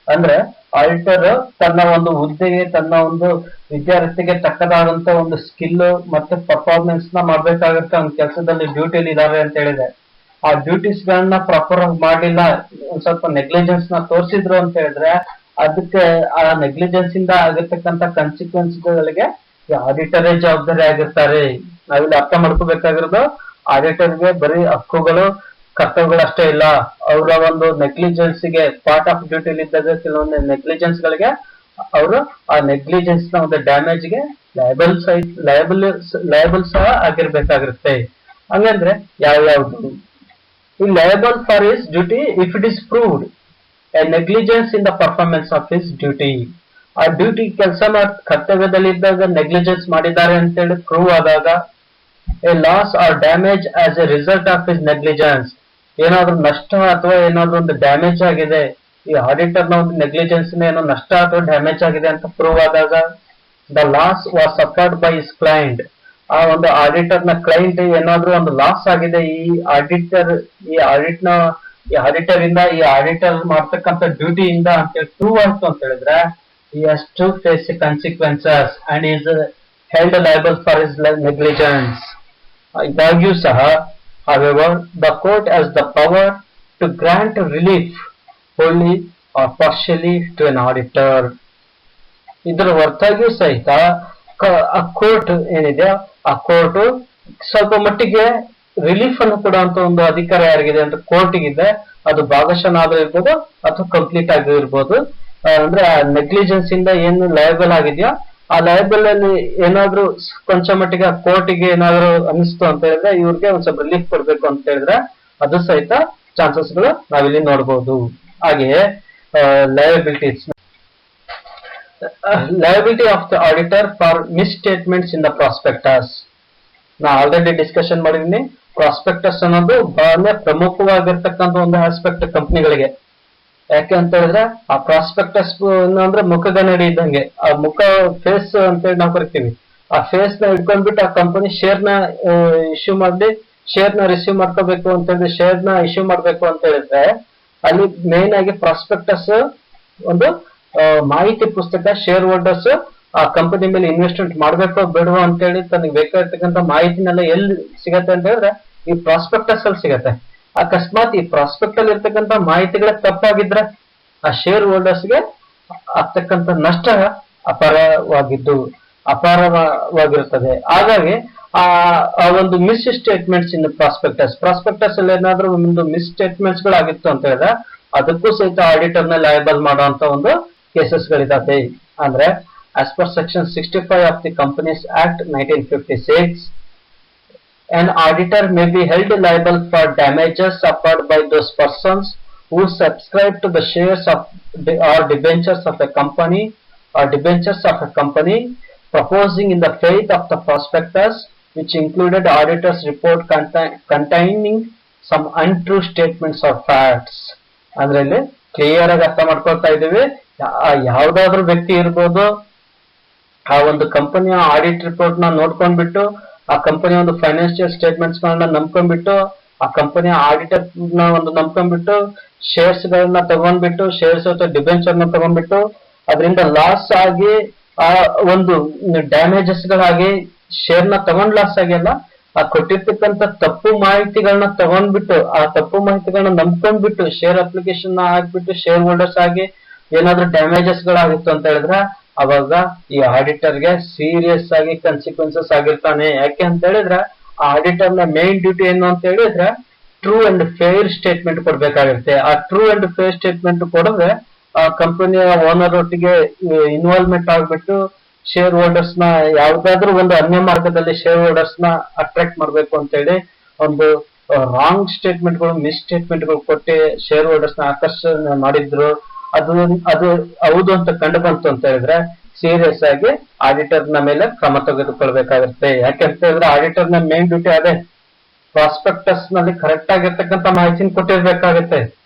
ಅಂದ್ರೆ auditor ತನ್ನ ಒಂದು ಹುದ್ದೆಗೆ ತನ್ನ ಒಂದು ವಿದ್ಯಾರ್ಥಿಗೆ ತಕ್ಕದಾದಂತ ಒಂದು ಸ್ಕಿಲ್ ಮತ್ತೆ ಪರ್ಫಾರ್ಮೆನ್ಸ್ ನ ಮಾಡ್ಬೇಕಾಗುತ್ತೆ. ಒಂದು ಕೆಲಸದಲ್ಲಿ ಡ್ಯೂಟಿಲಿ ಇದಾವೆ ಅಂತ ಹೇಳಿದೆ, ಆ ಡ್ಯೂಟೀಸ್ ಗಳನ್ನ ಪ್ರಾಪರ್ ಆಗಿ ಮಾಡಲಿಲ್ಲ, ಒಂದ್ ಸ್ವಲ್ಪ ನೆಗ್ಲಿಜೆನ್ಸ್ ನ ತೋರಿಸಿದ್ರು ಅಂತ ಹೇಳಿದ್ರೆ ಅದಕ್ಕೆ ಆ ನೆಗ್ಲಿಜೆನ್ಸ್ ಇಂದ ಆಗಿರ್ತಕ್ಕಂಥ ಕಾನ್ಸಿಕ್ವೆನ್ಸ್ ಗಳಿಗೆ ಆಡಿಟರೇ ಜವಾಬ್ದಾರಿ ಆಗಿರ್ತಾರೆ. ನಾವಿಲ್ಲಿ ಅರ್ಥ ಮಾಡ್ಕೋಬೇಕಾಗಿರೋದು ಆಡಿಟರ್ಗೆ ಬರೀ ಹಕ್ಕುಗಳು ಕರ್ತವ್ಯಗಳು ಅಷ್ಟೇ ಇಲ್ಲ, ಅವರ ಒಂದು ನೆಗ್ಲಿಜೆನ್ಸ್ ಗೆ ಪಾರ್ಟ್ ಆಫ್ ಡ್ಯೂಟಿ ಇದ್ದಾಗ ಕೆಲವೊಂದು ನೆಗ್ಲಿಜೆನ್ಸ್ ಗಳಿಗೆ ಅವರು ಆ ನೆಗ್ಲಿಜೆನ್ಸ್ ನ ಒಂದು ಡ್ಯಾಮೇಜ್ ಗೆ ಲಯಬಲ್ ಸಹ ಆಗಿರ್ಬೇಕಾಗಿರುತ್ತೆ. ಹಂಗಂದ್ರೆ ಯಾವ್ಯಾವ್ದು ಈ liable for his duty if it is proved a negligence in the performance of his duty. ಆ ಡ್ಯೂಟಿ ಕೆಲಸ ಕರ್ತವ್ಯದಲ್ಲಿ ಇದ್ದಾಗ ನೆಗ್ಲಿಜೆನ್ಸ್ ಮಾಡಿದ್ದಾರೆ ಅಂತೇಳಿ ಪ್ರೂವ್ ಆದಾಗ, a loss or damage as a result of his negligence, ಏನಾದ್ರೂ ನಷ್ಟ ಅಥವಾ ಏನಾದ್ರೂ ಒಂದು ಡ್ಯಾಮೇಜ್ ಆಗಿದೆ, ಈ ಆಡಿಟರ್ ನ ಒಂದು ನೆಗ್ಲಿಜೆನ್ಸ್ ಏನೋ ನಷ್ಟ ಅಥವಾ ಡ್ಯಾಮೇಜ್ ಆಗಿದೆ ಅಂತ ಪ್ರೂವ್ ಆದಾಗ, the loss was suffered by his client, ಆ ಒಂದು ಆಡಿಟರ್ ನ ಕ್ಲೈಂಟ್ ಏನಾದ್ರೂ ಒಂದು ಲಾಸ್ ಆಗಿದೆ ಈ ಆಡಿಟರ್ ಇಂದ ಈ ಆಡಿಟರ್ ಮಾಡ್ತಕ್ಕಂಥ ಡ್ಯೂಟಿಯಿಂದ ಅಂತೇಳಿ ಪ್ರೂವ್ ಆಯ್ತು ಅಂತ ಹೇಳಿದ್ರೆ he has to face the consequences and is held liable for his negligence. ಇದಾಗ್ಯೂ ಸಹ however the court has the power to grant relief wholly or partially to an auditor. ಇದರ ಹೊರತಾಗಿಯೂ ಸಹಿತ ಆ ಕೋರ್ಟ್ ಏನಿದೆ ಆ ಕೋರ್ಟ್ ಸ್ವಲ್ಪ ಮಟ್ಟಿಗೆ ರಿಲೀಫ್ ಅನ್ನು ಕೊಡುವಂತ ಒಂದು ಅಧಿಕಾರ ಯಾರಿಗಿದೆ ಅಂತ ಕೋರ್ಟ್ಗಿದೆ. ಅದು ಭಾಗಶಃನಾದ್ರೂ ಇರ್ಬೋದು ಅಥವಾ ಕಂಪ್ಲೀಟ್ ಆಗಿ ಇರ್ಬೋದು. ಅಂದ್ರೆ ಆ ನೆಗ್ಲಿಜೆನ್ಸ್ ಇಂದ ಏನು ಲಯಬಲ್ ಆಗಿದೆಯೋ ಆ ಲಯಬಲ್ ಅಲ್ಲಿ ಏನಾದ್ರೂ ಕೊಂಚ ಮಟ್ಟಿಗೆ ಆ ಕೋರ್ಟಿಗೆ ಏನಾದ್ರು ಅನಿಸ್ತು ಅಂತ ಹೇಳಿದ್ರೆ ಇವ್ರಿಗೆ ಒಂದ್ ಸ್ವಲ್ಪ ರಿಲೀಫ್ ಕೊಡ್ಬೇಕು ಅಂತ ಹೇಳಿದ್ರೆ ಅದು ಸಹಿತ ಚಾನ್ಸಸ್ ಗಳು ನಾವಿಲ್ಲಿ ನೋಡಬಹುದು. ಹಾಗೆಯೇ liability of the auditor for miss statements in the prospectus. ನಾ ಆಲ್ರೆಡಿ ಡಿಸ್ಕಷನ್ ಮಾಡಿದೀನಿ. ಪ್ರಾಸ್ಪೆಕ್ಟಸ್ ಅನ್ನೋದು ಬಹಳ ಪ್ರಮುಖವಾಗಿರ್ತಕ್ಕಂಥ ಒಂದು ಆಸ್ಪೆಕ್ಟ್ ಕಂಪನಿಗಳಿಗೆ. ಯಾಕೆ ಅಂತ ಹೇಳಿದ್ರೆ ಆ ಪ್ರಾಸ್ಪೆಕ್ಟಸ್ ಅಂದ್ರೆ ಮುಖಗನ್ನಡಿ ಇದ್ದಂಗೆ, ಆ ಮುಖ ಫೇಸ್ ಅಂತ ಹೇಳಿ ನಾವು ಕರಿತೀವಿ. ಆ ಫೇಸ್ ನ ಇಟ್ಕೊಂಡ್ಬಿಟ್ಟು ಆ ಕಂಪನಿ ಶೇರ್ ನ ಇಶ್ಯೂ ಮಾಡಿ ಶೇರ್ ನ ರಿಸೀವ್ ಮಾಡ್ಕೋಬೇಕು ಅಂತ ಹೇಳಿದ್ರೆ ಶೇರ್ ನ ಇಶ್ಯೂ ಮಾಡ್ಬೇಕು ಅಂತ ಹೇಳಿದ್ರೆ ಅಲ್ಲಿ ಮೇನ್ ಆಗಿ ಪ್ರಾಸ್ಪೆಕ್ಟಸ್ ಒಂದು ಮಾಹಿತಿ ಪುಸ್ತಕ. ಶೇರ್ ಹೋಲ್ಡರ್ಸ್ ಆ ಕಂಪನಿ ಮೇಲೆ ಇನ್ವೆಸ್ಟ್ಮೆಂಟ್ ಮಾಡ್ಬೇಕೋ ಬೇಡವೋ ಅಂತ ಹೇಳಿ ತನಗೆ ಬೇಕಾಗಿರ್ತಕ್ಕಂಥ ಮಾಹಿತಿನೆಲ್ಲ ಎಲ್ಲಿ ಸಿಗತ್ತೆ ಅಂತ ಹೇಳಿದ್ರೆ ಈ ಪ್ರಾಸ್ಪೆಕ್ಟಸ್ ಅಲ್ಲಿ ಸಿಗತ್ತೆ. ಅಕಸ್ಮಾತ್ ಈ ಪ್ರಾಸ್ಪೆಕ್ಟ್ ಅಲ್ಲಿ ಇರ್ತಕ್ಕಂಥ ಮಾಹಿತಿಗಳ ತಪ್ಪಾಗಿದ್ರೆ ಆ ಶೇರ್ ಹೋಲ್ಡರ್ಸ್ಗೆ ಆಗ್ತಕ್ಕಂಥ ನಷ್ಟ ಅಪಾರವಾಗಿರುತ್ತದೆ. ಹಾಗಾಗಿ ಆ ಒಂದು ಮಿಸ್ ಸ್ಟೇಟ್ಮೆಂಟ್ಸ್ ಇನ್ ಪ್ರಾಸ್ಪೆಕ್ಟಸ್ ಅಲ್ಲಿ ಏನಾದ್ರೂ ಒಂದು ಮಿಸ್ ಸ್ಟೇಟ್ಮೆಂಟ್ಸ್ ಗಳಾಗಿತ್ತು ಅಂತ ಹೇಳಿದ್ರೆ ಅದಕ್ಕೂ ಸಹಿತ ಆಡಿಟರ್ ನ ಲಯಬಲ್ ಮಾಡುವಂತ ಒಂದು ಕೇಸಸ್ ಗಳಿದಾವೆ. ಅಂದ್ರೆ as per section 65 of the companies act 1956 An auditor may be held liable for damages suffered by those persons who subscribe to the shares of or debentures of a company proposing in the faith of the prospectus, which included auditor's report containing some untrue statements or facts. ಅಂದ್ರೆ ಇಲ್ಲಿ clear ಆಗಿ ಅರ್ಥ ಮಾಡ್ಕೊಳ್ತಾ ಇದ್ದೀವಿ. ಯಾವ್ದಾದ್ರು ವ್ಯಕ್ತಿ ಇರ್ಬೋದು, ಆ ಒಂದು ಕಂಪನಿಯ ಆಡಿಟ್ ರಿಪೋರ್ಟ್ ನ ನೋಡ್ಕೊಂಡ್ಬಿಟ್ಟು, ಆ ಕಂಪನಿಯ ಒಂದು ಫೈನಾನ್ಷಿಯಲ್ ಸ್ಟೇಟ್ಮೆಂಟ್ಸ್ ಗಳನ್ನ ನಂಬ್ಕೊಂಡ್ಬಿಟ್ಟು, ಆ ಕಂಪನಿಯ ಆಡಿಟರ್ ನ ಒಂದು ನಂಬ್ಕೊಂಡ್ಬಿಟ್ಟು, ಶೇರ್ಸ್ ಗಳನ್ನ ತಗೊಂಡ್ಬಿಟ್ಟು, ಶೇರ್ಸ್ ಅಥವಾ ಡಿಬೆಂಚರ್ ನ ತಗೊಂಡ್ಬಿಟ್ಟು, ಅದರಿಂದ ಲಾಸ್ ಆಗಿ ಆ ಒಂದು ಡ್ಯಾಮೇಜಸ್ ಗಳಾಗಿ ಶೇರ್ ನ ತಗೊಂಡ್ ಲಾಸ್ ಆಗಿಲ್ಲ, ಆ ಕೊಟ್ಟಿರ್ತಕ್ಕಂಥ ತಪ್ಪು ಮಾಹಿತಿಗಳನ್ನ ತಗೊಂಡ್ಬಿಟ್ಟು, ಆ ತಪ್ಪು ಮಾಹಿತಿಗಳನ್ನ ನಂಬ್ಕೊಂಡ್ಬಿಟ್ಟು ಶೇರ್ ಅಪ್ಲಿಕೇಶನ್ ನ ಹಾಕ್ಬಿಟ್ಟು ಶೇರ್ ಹೋಲ್ಡರ್ಸ್ ಆಗಿ ಏನಾದ್ರೂ ಡ್ಯಾಮೇಜಸ್ ಗಳಾಗಿತ್ತು ಅಂತ ಹೇಳಿದ್ರೆ ಅವಾಗ ಈ ಆಡಿಟರ್ ಗೆ ಸೀರಿಯಸ್ ಆಗಿ ಕನ್ಸಿಕ್ವೆನ್ಸಸ್ ಆಗಿರ್ತಾನೆ. ಯಾಕೆ ಅಂತ ಹೇಳಿದ್ರೆ ಆ ಆಡಿಟರ್ ನ ಮೇನ್ ಡ್ಯೂಟಿ ಏನು ಅಂತ ಹೇಳಿದ್ರೆ ಟ್ರೂ ಅಂಡ್ ಫೇರ್ ಸ್ಟೇಟ್ಮೆಂಟ್ ಕೊಡ್ಬೇಕಾಗಿರುತ್ತೆ. ಆ ಟ್ರೂ ಅಂಡ್ ಫೇರ್ ಸ್ಟೇಟ್ಮೆಂಟ್ ಕೊಡಿದ್ರೆ ಆ ಕಂಪನಿಯ ಓನರ್ ಒಟ್ಟಿಗೆ ಇನ್ವಾಲ್ವ್ಮೆಂಟ್ ಆಗ್ಬಿಟ್ಟು ಶೇರ್ ಹೋಲ್ಡರ್ಸ್ ನ ಯಾವ್ದಾದ್ರು ಒಂದು ಅನ್ಯ ಮಾರ್ಗದಲ್ಲಿ ಶೇರ್ ಹೋಲ್ಡರ್ಸ್ ನ ಅಟ್ರಾಕ್ಟ್ ಮಾಡ್ಬೇಕು ಅಂತ ಹೇಳಿ ಒಂದು ರಾಂಗ್ ಸ್ಟೇಟ್ಮೆಂಟ್ ಗಳು ಮಿಸ್ ಸ್ಟೇಟ್ಮೆಂಟ್ ಗಳು ಕೊಟ್ಟು ಶೇರ್ ಹೋಲ್ಡರ್ಸ್ ನ ಆಕರ್ಷಣೆ ಮಾಡಿದ್ರು, ಅದು ಹೌದು ಅಂತ ಕಂಡು ಬಂತು ಅಂತ ಹೇಳಿದ್ರೆ ಸೀರಿಯಸ್ ಆಗಿ ಆಡಿಟರ್ ನ ಮೇಲೆ ಕ್ರಮ ತೆಗೆದುಕೊಳ್ಬೇಕಾಗುತ್ತೆ. ಯಾಕೆಂತ ಹೇಳಿದ್ರೆ ಆಡಿಟರ್ ನ ಮೇನ್ ಡ್ಯೂಟಿ ಅದೇ ಪ್ರಾಸ್ಪೆಕ್ಟಸ್ ನಲ್ಲಿ ಕರೆಕ್ಟ್ ಆಗಿರ್ತಕ್ಕಂಥ ಮಾಹಿತಿನ ಕೊಟ್ಟಿರ್ಬೇಕಾಗುತ್ತೆ.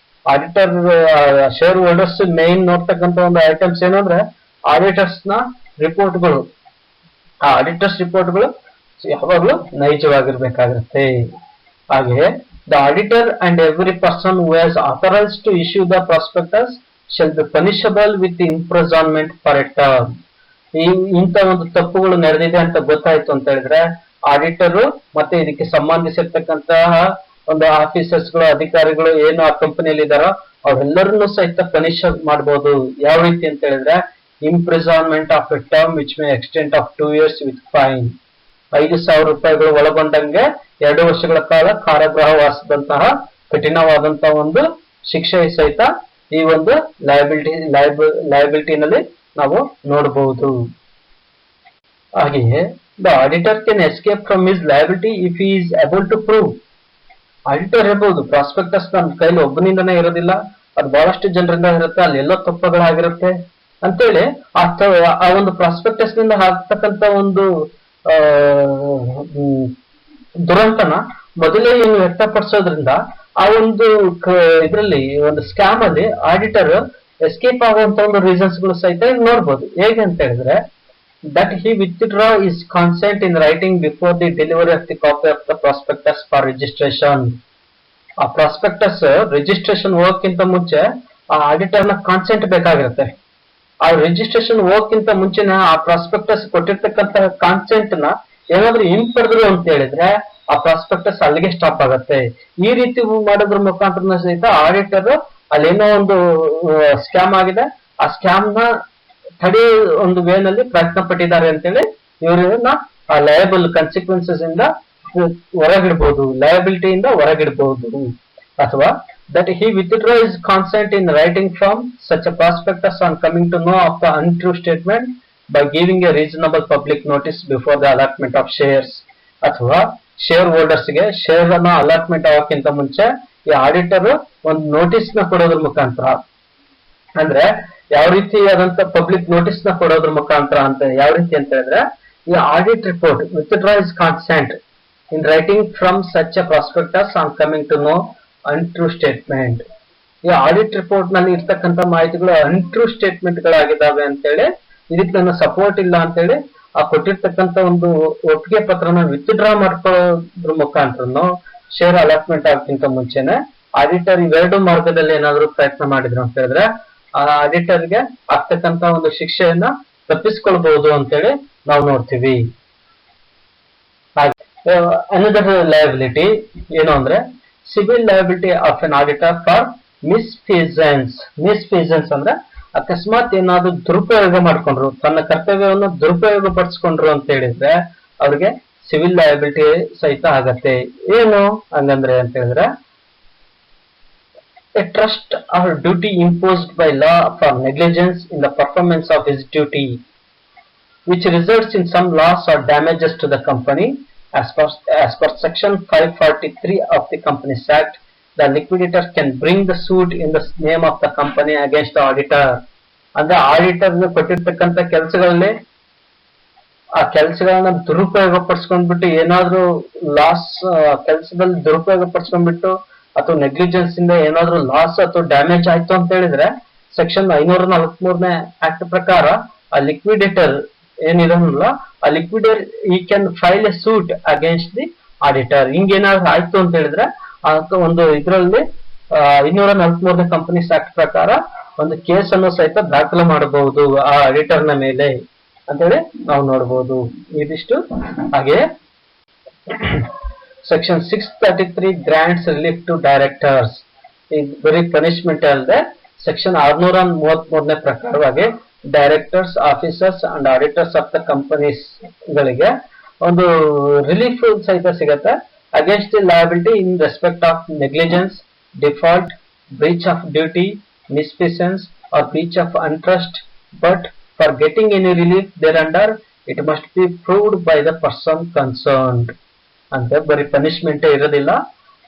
ಆಡಿಟರ್ ಶೇರ್ ಹೋಲ್ಡರ್ಸ್ ಮೇನ್ ನೋಡ್ತಕ್ಕಂಥ ಒಂದು ಐಟಮ್ಸ್ ಏನಂದ್ರೆ ಆಡಿಟರ್ಸ್ ನ ರಿಪೋರ್ಟ್ಗಳು. ಆ ಆಡಿಟರ್ಸ್ ರಿಪೋರ್ಟ್ಗಳು ಯಾವಾಗಲೂ ನೈಜವಾಗಿರ್ಬೇಕಾಗುತ್ತೆ. ಹಾಗೆ the auditor and every person who has authorised to issue the prospectus shall be punishable with imprisonment for a term. ಇಂಥ ಒಂದು ತಪ್ಪುಗಳು ನಡೆದಿದೆ ಅಂತ ಗೊತ್ತಾಯ್ತು ಅಂತ ಹೇಳಿದ್ರೆ ಆಡಿಟರ್ ಮತ್ತೆ ಇದಕ್ಕೆ ಸಂಬಂಧಿಸಿರ್ತಕ್ಕಂತಹ ಒಂದು ಆಫೀಸರ್ಸ್ ಗಳು, ಅಧಿಕಾರಿಗಳು ಏನು ಆ ಕಂಪನಿಯಲ್ಲಿ ಇದಾರೋ ಅವರೆಲ್ಲರನ್ನೂ ಸಹಿತ ಪನಿಷ್ ಮಾಡಬಹುದು. ಯಾವ ರೀತಿ ಅಂತ ಹೇಳಿದ್ರೆ imprisonment of a term which may extend of 2 years with fine. 5,000 ರೂಪಾಯಿಗಳು ಒಳಗೊಂಡಂಗೆ 2 ವರ್ಷಗಳ ಕಾಲ ಕಾರಾಗೃಹವಾಸದಂತಹ ಕಠಿಣವಾದಂತಹ ಒಂದು ಶಿಕ್ಷೆ ಸಹಿತ ಈ ಒಂದು ಲಯಬಿಲಿಟಿನಲ್ಲಿ ನಾವು ನೋಡಬಹುದು. ಹಾಗೆಯೇ the auditor can escape from his liability if he is able to prove. Auditor ಹೇಳ್ಬಹುದು ಪ್ರಾಸ್ಪೆಕ್ಟಸ್ ನನ್ನ ಕೈಲಿ ಒಬ್ಬನಿಂದನೇ ಇರೋದಿಲ್ಲ, ಅದು ಬಹಳಷ್ಟು ಜನರಿಂದ ಇರುತ್ತೆ, ಅಲ್ಲಿ ಎಲ್ಲೋ ತಪ್ಪುಗಳಾಗಿರುತ್ತೆ ಅಂತೇಳಿ ಆ ಒಂದು ಪ್ರಾಸ್ಪೆಕ್ಟಸ್ ನಿಂದ ಆಗ್ತಕ್ಕಂತ ಒಂದು ದುರಂತನ ಮೊದಲೇ ಏನು ವ್ಯಕ್ತಪಡಿಸೋದ್ರಿಂದ ಆ ಒಂದು ಇದರಲ್ಲಿ ಒಂದು ಸ್ಕ್ಯಾಮ್ ಅಲ್ಲಿ ಆಡಿಟರ್ ಎಸ್ಕೇಪ್ ಆಗುವಂತ ಒಂದು ರೀಸನ್ಸ್ ಗಳು ಸಹಿತ ನೋಡ್ಬೋದು. ಹೇಗೆ ಅಂತ ಹೇಳಿದ್ರೆ that he withdraw is consent in writing before the delivery of the copy of the prospectus for registration. ಆ ಪ್ರಾಸ್ಪೆಕ್ಟಸ್ ರಿಜಿಸ್ಟ್ರೇಷನ್ ಹೋಗಕ್ಕಿಂತ ಮುಂಚೆ ಆ ಆಡಿಟರ್ ನ ಕಾನ್ಸೆಂಟ್ ಬೇಕಾಗಿರುತ್ತೆ. ಆ ರಿಜಿಸ್ಟ್ರೇಷನ್ ಹೋಗಕ್ಕಿಂತ ಮುಂಚೆನೆ ಆ ಪ್ರಾಸ್ಪೆಕ್ಟಸ್ ಕೊಟ್ಟಿರ್ತಕ್ಕಂತ ಕಾನ್ಸೆಂಟ್ ನ ಏನಾದ್ರೂ ಹಿಂಪಡೆದ್ರು ಅಂತ ಹೇಳಿದ್ರೆ ಆ ಪ್ರಾಸ್ಪೆಕ್ಟಸ್ ಅಲ್ಲಿಗೆ ಸ್ಟಾಪ್ ಆಗುತ್ತೆ. ಈ ರೀತಿ ಮಾಡೋದ್ರ ಮುಖಾಂತರ ಸಹಿತ ಆಡಿಟರ್ ಅಲ್ಲೇನೋ ಒಂದು ಸ್ಕ್ಯಾಮ್ ಆಗಿದೆ, ಆ ಸ್ಕ್ಯಾಮ್ ನ ತಡೆ ಒಂದು ವೇನಲ್ಲಿ ಪ್ರಯತ್ನ ಪಟ್ಟಿದ್ದಾರೆ ಅಂತೇಳಿ ಇವರನ್ನ ಆ ಲಯಬಲ್ ಕನ್ಸಿಕ್ವೆನ್ಸಸ್ ಇಂದ ಹೊರಗಿಡ್ಬೋದು, ಲಯಬಿಲಿಟಿಯಿಂದ ಹೊರಗಿಡ್ಬೋದು. ಅಥವಾ that he withdraw his consent in writing from such a prospectus on coming to know of the untrue statement by giving a reasonable public notice before the allotment of shares. ಅಥವಾ share holders ಗೆ share ಅನ್ನ allotment ಆಗೋಕ್ಕಿಂತ ಮುಂಚೆ ಈ auditor ಒಂದು notice ನ ಕೊಡೋದ್ರ ಮುಖಾಂತರ, ಅಂದ್ರೆ ಯಾವ ರೀತಿ ಆದಂತ ಪಬ್ಲಿಕ್ ನೋಟಿಸ್ ನ ಕೊಡೋದ್ರ ಮುಖಾಂತರ ಅಂತ ಯಾವ ರೀತಿ ಅಂತ ಹೇಳಿದ್ರೆ ಈ audit report withdraw is consent in writing from such a prospectus on coming to know untrue statement. ಈ ಆಡಿಟ್ ರಿಪೋರ್ಟ್ ನಲ್ಲಿ ಇರ್ತಕ್ಕಂಥ ಮಾಹಿತಿಗಳು ಅನ್ಟ್ರೂ ಸ್ಟೇಟ್ಮೆಂಟ್ ಗಳಾಗಿದ್ದಾವೆ ಅಂತೇಳಿ, ಇದಕ್ಕೆ ನನ್ನ ಸಪೋರ್ಟ್ ಇಲ್ಲ ಅಂತೇಳಿ ಆ ಕೊಟ್ಟಿರ್ತಕ್ಕಂಥ ಒಂದು ಒಪ್ಪಿಗೆ ಪತ್ರನ ವಿತ್ಡ್ರಾ ಮಾಡ್ಕೊಳ್ಳೋದ್ರ ಮುಖಾಂತರ ಶೇರ್ ಅಲಾಟ್ಮೆಂಟ್ ಆಗಕ್ಕಿಂತ ಮುಂಚೆನೆ ಆಡಿಟರ್ ಇವೆರಡು ಮಾರ್ಗದಲ್ಲಿ ಏನಾದ್ರು ಪ್ರಯತ್ನ ಮಾಡಿದ್ರು ಅಂತ ಹೇಳಿದ್ರೆ ಆ ಆಡಿಟರ್ಗೆ ಆಗ್ತಕ್ಕಂತ ಒಂದು ಶಿಕ್ಷೆಯನ್ನ ತಪ್ಪಿಸ್ಕೊಳ್ಬಹುದು ಅಂತೇಳಿ ನಾವು ನೋಡ್ತೀವಿ. ಅನದರ್ ಲಯಬಿಲಿಟಿ ಏನು ಅಂದ್ರೆ civil liability of an auditor for misfeasance. Misfeasance ಅಂದ್ರೆ ಅಕಸ್ಮಾತ್ ಏನಾದ್ರು ದುರುಪಯೋಗ ಮಾಡ್ಕೊಂಡ್ರು, ತನ್ನ ಕರ್ತವ್ಯವನ್ನು ದುರುಪಯೋಗ ಪಡಿಸ್ಕೊಂಡ್ರು ಅಂತ ಹೇಳಿದ್ರೆ ಅವ್ರಿಗೆ ಸಿವಿಲ್ ಲಯಬಿಲಿಟಿ ಸಹಿತ ಆಗತ್ತೆ. ಏನು ಹಂಗಂದ್ರೆ ಅಂತ ಹೇಳಿದ್ರೆ a trust or duty imposed by law for negligence in the performance of his duty which results in some loss or damages to the company as per section 543 of the Companies Act, the liquidator can bring the suit in the name of the company against the auditor. ಅಂದ್ರೆ auditor ಕೊಟ್ಟಿರ್ತಕ್ಕಂಥ ಕೆಲಸಗಳಲ್ಲಿ ಆ ಕೆಲಸಗಳನ್ನ ದುರುಪಯೋಗ ಪಡಿಸ್ಕೊಂಡ್ಬಿಟ್ಟು ಏನಾದ್ರೂ loss ಕೆಲಸದಲ್ಲಿ ದುರುಪಯೋಗ ಪಡಿಸ್ಕೊಂಡ್ಬಿಟ್ಟು ಅಥವಾ ನೆಗ್ಲಿಜೆನ್ಸ್ ಇಂದ ಏನಾದ್ರೂ ಲಾಸ್ ಅಥವಾ ಡ್ಯಾಮೇಜ್ ಆಯ್ತು ಅಂತ ಹೇಳಿದ್ರೆ ಸೆಕ್ಷನ್ 543ನೇ ಆಕ್ಟ್ ಪ್ರಕಾರ ಆ ಲಿಕ್ವಿಡೇಟರ್ ಏನಿರೋಲ್ಲ ಆ ಲಿಕ್ವಿಡೇಟರ್ ಈ can file a suit against the auditor. ಹಿಂಗೇನಾದ್ರು ಆಯ್ತು ಅಂತ ಹೇಳಿದ್ರೆ ಒಂದು ಇದರಲ್ಲಿ 543ನೇ ಕಂಪನೀಸ್ ಆಕ್ಟ್ ಪ್ರಕಾರ ಒಂದು ಕೇಸ್ ಅನ್ನು ಸಹಿತ ದಾಖಲು ಮಾಡಬಹುದು ಆ ಆಡಿಟರ್ ನ ಮೇಲೆ ಅಂತೇಳಿ ನಾವು ನೋಡಬಹುದು. ಇದಿಷ್ಟು ಹಾಗೆ section 633 grants relief to directors. ಬರೀ ಪನಿಷ್ಮೆಂಟ್ ಅಲ್ಲದೆ ಸೆಕ್ಷನ್ 633ನೇ ಪ್ರಕಾರವಾಗಿ directors, officers and auditors of the companies ಗಳಿಗೆ ಒಂದು ರಿಲೀಫ್ ಸಹಿತ ಸಿಗತ್ತೆ against the liability in respect of negligence, default, breach of duty, misfeasance or breach of untrust, but for getting any relief thereunder it must be proved by the person concerned. ಅಂದ್ರೆ ಬರೀ punishment ಇರೋದಿಲ್ಲ,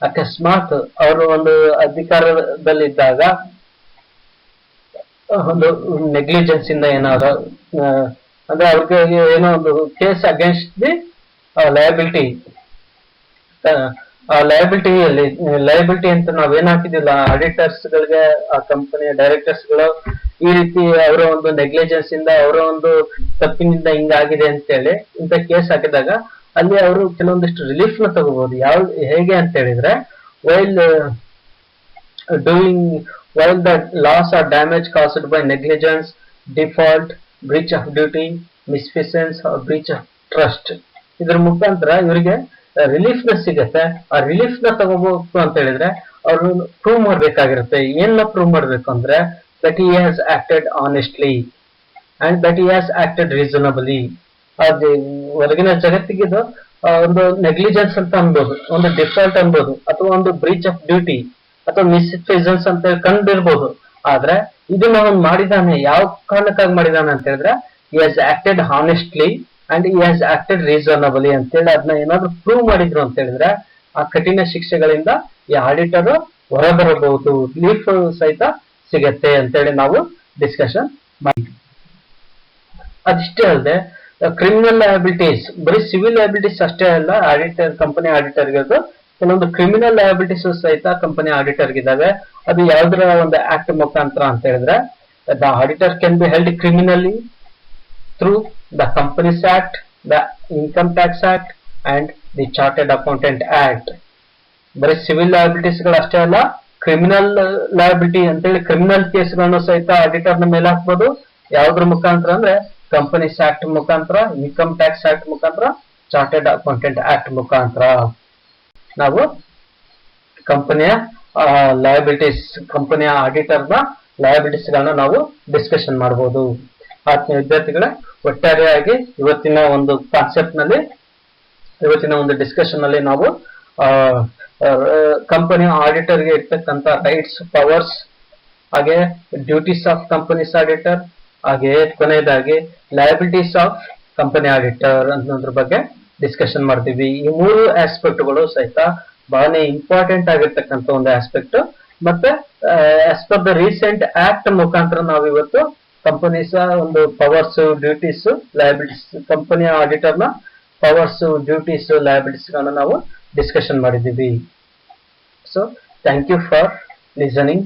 ಅಕಸ್ಮಾತ್ ಅವರು ಒಂದು ಅಧಿಕಾರದಲ್ಲಿದ್ದಾಗ ಒಂದು negligence ಇಂದ ಏನಾದ್ರು ಅಂದ್ರೆ ಅವ್ರಿಗೆ ಏನೋ ಒಂದು case against the liability liability ಅಂತ ನಾವೇನ್ ಹಾಕಿದಿಲ್ಲ ಆಡಿಟರ್ಸ್ ಗಳಿಗೆ ಆ ಕಂಪನಿಯ ಡೈರೆಕ್ಟರ್ಸ್ ಗಳು ಈ ರೀತಿ ಅವರ ಒಂದು ನೆಗ್ಲಿಜೆನ್ಸ್ ಇಂದ ಅವರ ಒಂದು ತಪ್ಪಿನಿಂದ ಹಿಂಗಾಗಿದೆ ಅಂತೇಳಿ ಇಂತ ಕೇಸ್ ಹಾಕಿದಾಗ ಅಲ್ಲಿ ಅವರು ಕೆಲವೊಂದಿಷ್ಟು ರಿಲೀಫ್ ನ ತಗೋಬಹುದು. ಹೇಗೆ ಅಂತ ಹೇಳಿದ್ರೆ while the loss or damage caused by negligence, default, breach of duty, misfeasance or breach of trust, ಇದ್ರ ಮುಖಾಂತರ ಇವರಿಗೆ ರಿಲೀಫ್ ನ ಸಿಗತ್ತೆ. ಆ ರಿಲೀಫ್ ನ ತಗೋಬೇಕು ಅಂತ ಹೇಳಿದ್ರೆ ಅವರು ಪ್ರೂವ್ ಮಾಡ್ಬೇಕಾಗಿರುತ್ತೆ. ಏನ್ನ ಪ್ರೂವ್ ಮಾಡ್ಬೇಕು ಅಂದ್ರೆ that he has acted honestly and that he has acted reasonably. ಅದು ಹೊರಗಿನ ಜಗತ್ತಿಗಿದು ಒಂದು ನೆಗ್ಲಿಜೆನ್ಸ್ ಅಂತ ಅನ್ಬೋದು, ಒಂದು ಡಿಫಾಲ್ಟ್ ಅನ್ಬೋದು, ಅಥವಾ ಒಂದು ಬ್ರೀಚ್ ಆಫ್ ಡ್ಯೂಟಿ ಅಥವಾ ಮಿಸ್ಫಿಸೆನ್ಸ್ ಅಂತ ಕಂಡಿರ್ಬೋದು. ಆದ್ರೆ ಇದನ್ನ ಅವನು ಮಾಡಿದಾನೆ, ಯಾವ ಕಾರಣಕ್ಕಾಗಿ ಮಾಡಿದಾನೆ ಅಂತ ಹೇಳಿದ್ರೆ he has acted honestly and he has acted reasonably ಅಂತೇಳಿ ಅದನ್ನ ಏನಾದ್ರು ಪ್ರೂವ್ ಮಾಡಿದ್ರು ಅಂತ ಹೇಳಿದ್ರೆ ಆ ಕಠಿಣ ಶಿಕ್ಷೆಗಳಿಂದ ಈ ಆಡಿಟರ್ ಹೊರಬರಬಹುದು, ರಿಲೀಫ್ ಸಹಿತ ಸಿಗತ್ತೆ ಅಂತೇಳಿ ನಾವು ಡಿಸ್ಕಷನ್ ಮಾಡಿದ್ವಿ. ಅದಿಷ್ಟೇ ಅಲ್ಲದೆ ಕ್ರಿಮಿನಲ್ ಲಯಬಿಲಿಟೀಸ್, ಬರೀ ಸಿವಿಲ್ ಲಯಬಿಲಿಟೀಸ್ ಅಷ್ಟೇ ಅಲ್ಲ ಆಡಿಟರ್ ಕಂಪನಿ ಆಡಿಟರ್ ಗಿರೋದು, ಕೆಲವೊಂದು ಕ್ರಿಮಿನಲ್ ಲಯಬಿಲಿಟೀಸ್ ಸಹಿತ ಕಂಪನಿ ಆಡಿಟರ್ ಗಿದಾವೆ. ಅದು ಯಾವ್ದ್ರ ಒಂದು ಆಕ್ಟ್ ಮುಖಾಂತರ ಅಂತ ಹೇಳಿದ್ರೆ the auditor can be held criminally through the Companies Act, the Income Tax Act and the Chartered Accountant Act. ಬರೀ ಸಿವಿಲ್ ಲಯಬಿಲಿಟೀಸ್ ಗಳು ಅಷ್ಟೇ ಅಲ್ಲ, ಕ್ರಿಮಿನಲ್ ಲಯಬಿಲಿಟಿ ಅಂತೇಳಿ ಕ್ರಿಮಿನಲ್ ಕೇಸ್ಗಳನ್ನು ಸಹಿತ ಆಡಿಟರ್ ನ ಮೇಲೆ ಹಾಕ್ಬೋದು. ಯಾವ್ದ್ರ ಮುಖಾಂತರ ಅಂದ್ರೆ ಕಂಪನೀಸ್ ಆಕ್ಟ್ ಮುಖಾಂತರ, ಇನ್ಕಮ್ ಟ್ಯಾಕ್ಸ್ ಆಕ್ಟ್ ಮುಖಾಂತರ, ಚಾರ್ಟೆಡ್ ಅಕೌಂಟೆಂಟ್ ಆಕ್ಟ್ ಮುಖಾಂತರ ನಾವು ಕಂಪನಿಯ ಲಯಬಿಲಿಟೀಸ್, ಕಂಪನಿಯ ಆಡಿಟರ್ ನ ಲಯಬಿಲಿಟೀಸ್ ಗಳನ್ನ ನಾವು ಡಿಸ್ಕಷನ್ ಮಾಡಬಹುದು. ಆತ್ಮೀಯ ವಿದ್ಯಾರ್ಥಿಗಳೇ, ಒಟ್ಟಾರೆಯಾಗಿ ಇವತ್ತಿನ ಒಂದು ಕಾನ್ಸೆಪ್ಟ್ ನಲ್ಲಿ, ಇವತ್ತಿನ ಒಂದು ಡಿಸ್ಕಷನ್ ನಲ್ಲಿ ನಾವು ಕಂಪನಿ ಆಡಿಟರ್ ಗೆ ಇರ್ತಕ್ಕಂಥ ರೈಟ್ಸ್, ಪವರ್ಸ್, ಹಾಗೆ ಡ್ಯೂಟೀಸ್ ಆಫ್ ಕಂಪನೀಸ್ ಆಡಿಟರ್, ಹಾಗೆ ಕೊನೆಯದಾಗಿ ಲಯಬಿಲಿಟೀಸ್ ಆಫ್ ಕಂಪನಿ ಆಡಿಟರ್ ಅನ್ನೋದ್ರ ಬಗ್ಗೆ ಡಿಸ್ಕಷನ್ ಮಾಡ್ತೀವಿ. ಈ ಮೂರು ಆಸ್ಪೆಕ್ಟ್ಗಳು ಸಹಿತ ಬಹಳ ಇಂಪಾರ್ಟೆಂಟ್ ಆಗಿರ್ತಕ್ಕಂಥ ಒಂದು ಆಸ್ಪೆಕ್ಟ್. ಮತ್ತೆ as per the recent act ಮುಖಾಂತರ ನಾವು ಇವತ್ತು ಕಂಪನೀಸ್ ಒಂದು ಪವರ್ಸ್, ಡ್ಯೂಟೀಸ್, ಲಯಬಿಲಿಟೀಸ್, ಕಂಪನಿಯ ಆಡಿಟರ್ ನ ಪವರ್ಸ್, ಡ್ಯೂಟೀಸ್, ಲಯಬಿಲಿಟೀಸ್ ಗಳನ್ನ ನಾವು ಡಿಸ್ಕಷನ್ ಮಾಡಿದ್ದೀವಿ. So thank you for listening.